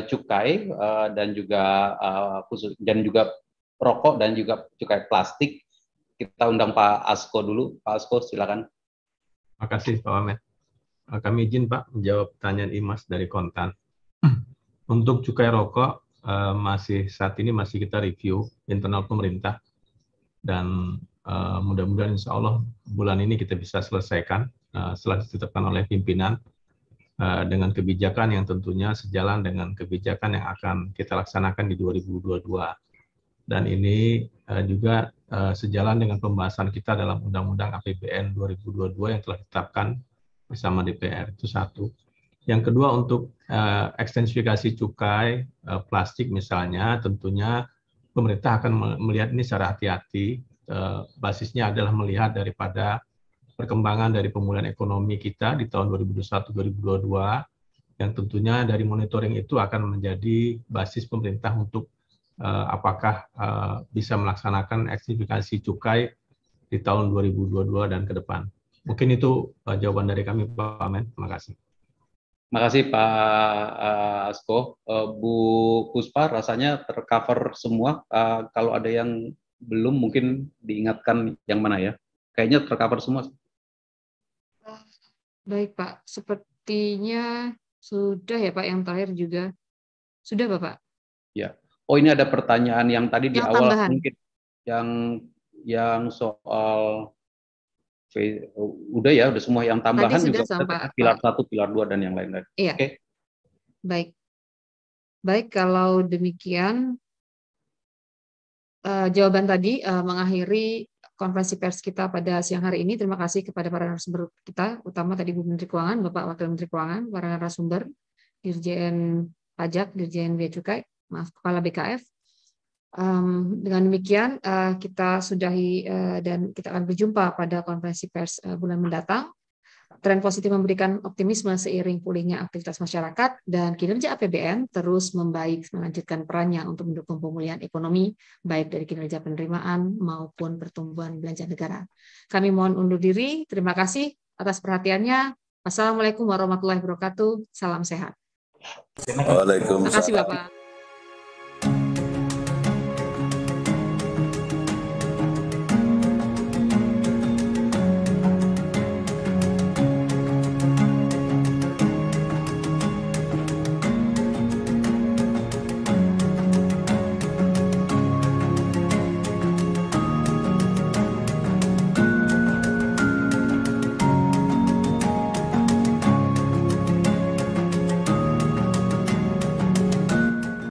cukai dan juga khusus dan juga rokok dan juga cukai plastik. Kita undang Pak Asko dulu. Pak Asko, silakan. Terima kasih Pak Wamen. Kami izin Pak menjawab pertanyaan Imas dari Kontan. Untuk cukai rokok saat ini masih kita review internal pemerintah, dan mudah-mudahan insya Allah bulan ini kita bisa selesaikan setelah ditetapkan oleh pimpinan. dengan kebijakan yang tentunya sejalan dengan kebijakan yang akan kita laksanakan di 2022. Dan ini juga sejalan dengan pembahasan kita dalam Undang-Undang APBN 2022 yang telah ditetapkan bersama DPR. Itu satu. Yang kedua, untuk ekstensifikasi cukai plastik misalnya, tentunya pemerintah akan melihat ini secara hati-hati. Basisnya adalah melihat daripada perkembangan dari pemulihan ekonomi kita di tahun 2021-2022, yang tentunya dari monitoring itu akan menjadi basis pemerintah untuk apakah bisa melaksanakan ekstensifikasi cukai di tahun 2022 dan ke depan. Mungkin itu jawaban dari kami, Pak Wamen. Terima kasih. Terima kasih Pak Asko. Bu Puspa, rasanya tercover semua. Kalau ada yang belum, mungkin diingatkan yang mana ya? Kayaknya tercover semua. Baik Pak, sepertinya sudah ya Pak, yang terakhir juga. Sudah Bapak? Ya. Oh, ini ada pertanyaan yang tadi di Yang awal tambahan. mungkin. Yang soal udah ya, udah semua yang tambahan Tadi juga sudah pilar 1, pilar 2 dan yang lain-lain. Iya. Oke. Baik, kalau demikian jawaban tadi mengakhiri konferensi pers kita pada siang hari ini. Terima kasih kepada para narasumber kita, utama tadi Bu Menteri Keuangan, Bapak Wakil Menteri Keuangan, para narasumber, Dirjen Pajak, Dirjen Bea Cukai, Kepala BKF. Dengan demikian kita sudahi dan kita akan berjumpa pada konferensi pers bulan mendatang. Tren positif memberikan optimisme seiring pulihnya aktivitas masyarakat dan kinerja APBN terus membaik, melanjutkan perannya untuk mendukung pemulihan ekonomi baik dari kinerja penerimaan maupun pertumbuhan belanja negara. Kami mohon undur diri. Terima kasih atas perhatiannya. Wassalamualaikum warahmatullahi wabarakatuh. Salam sehat. Waalaikumsalam. Terima kasih Bapak.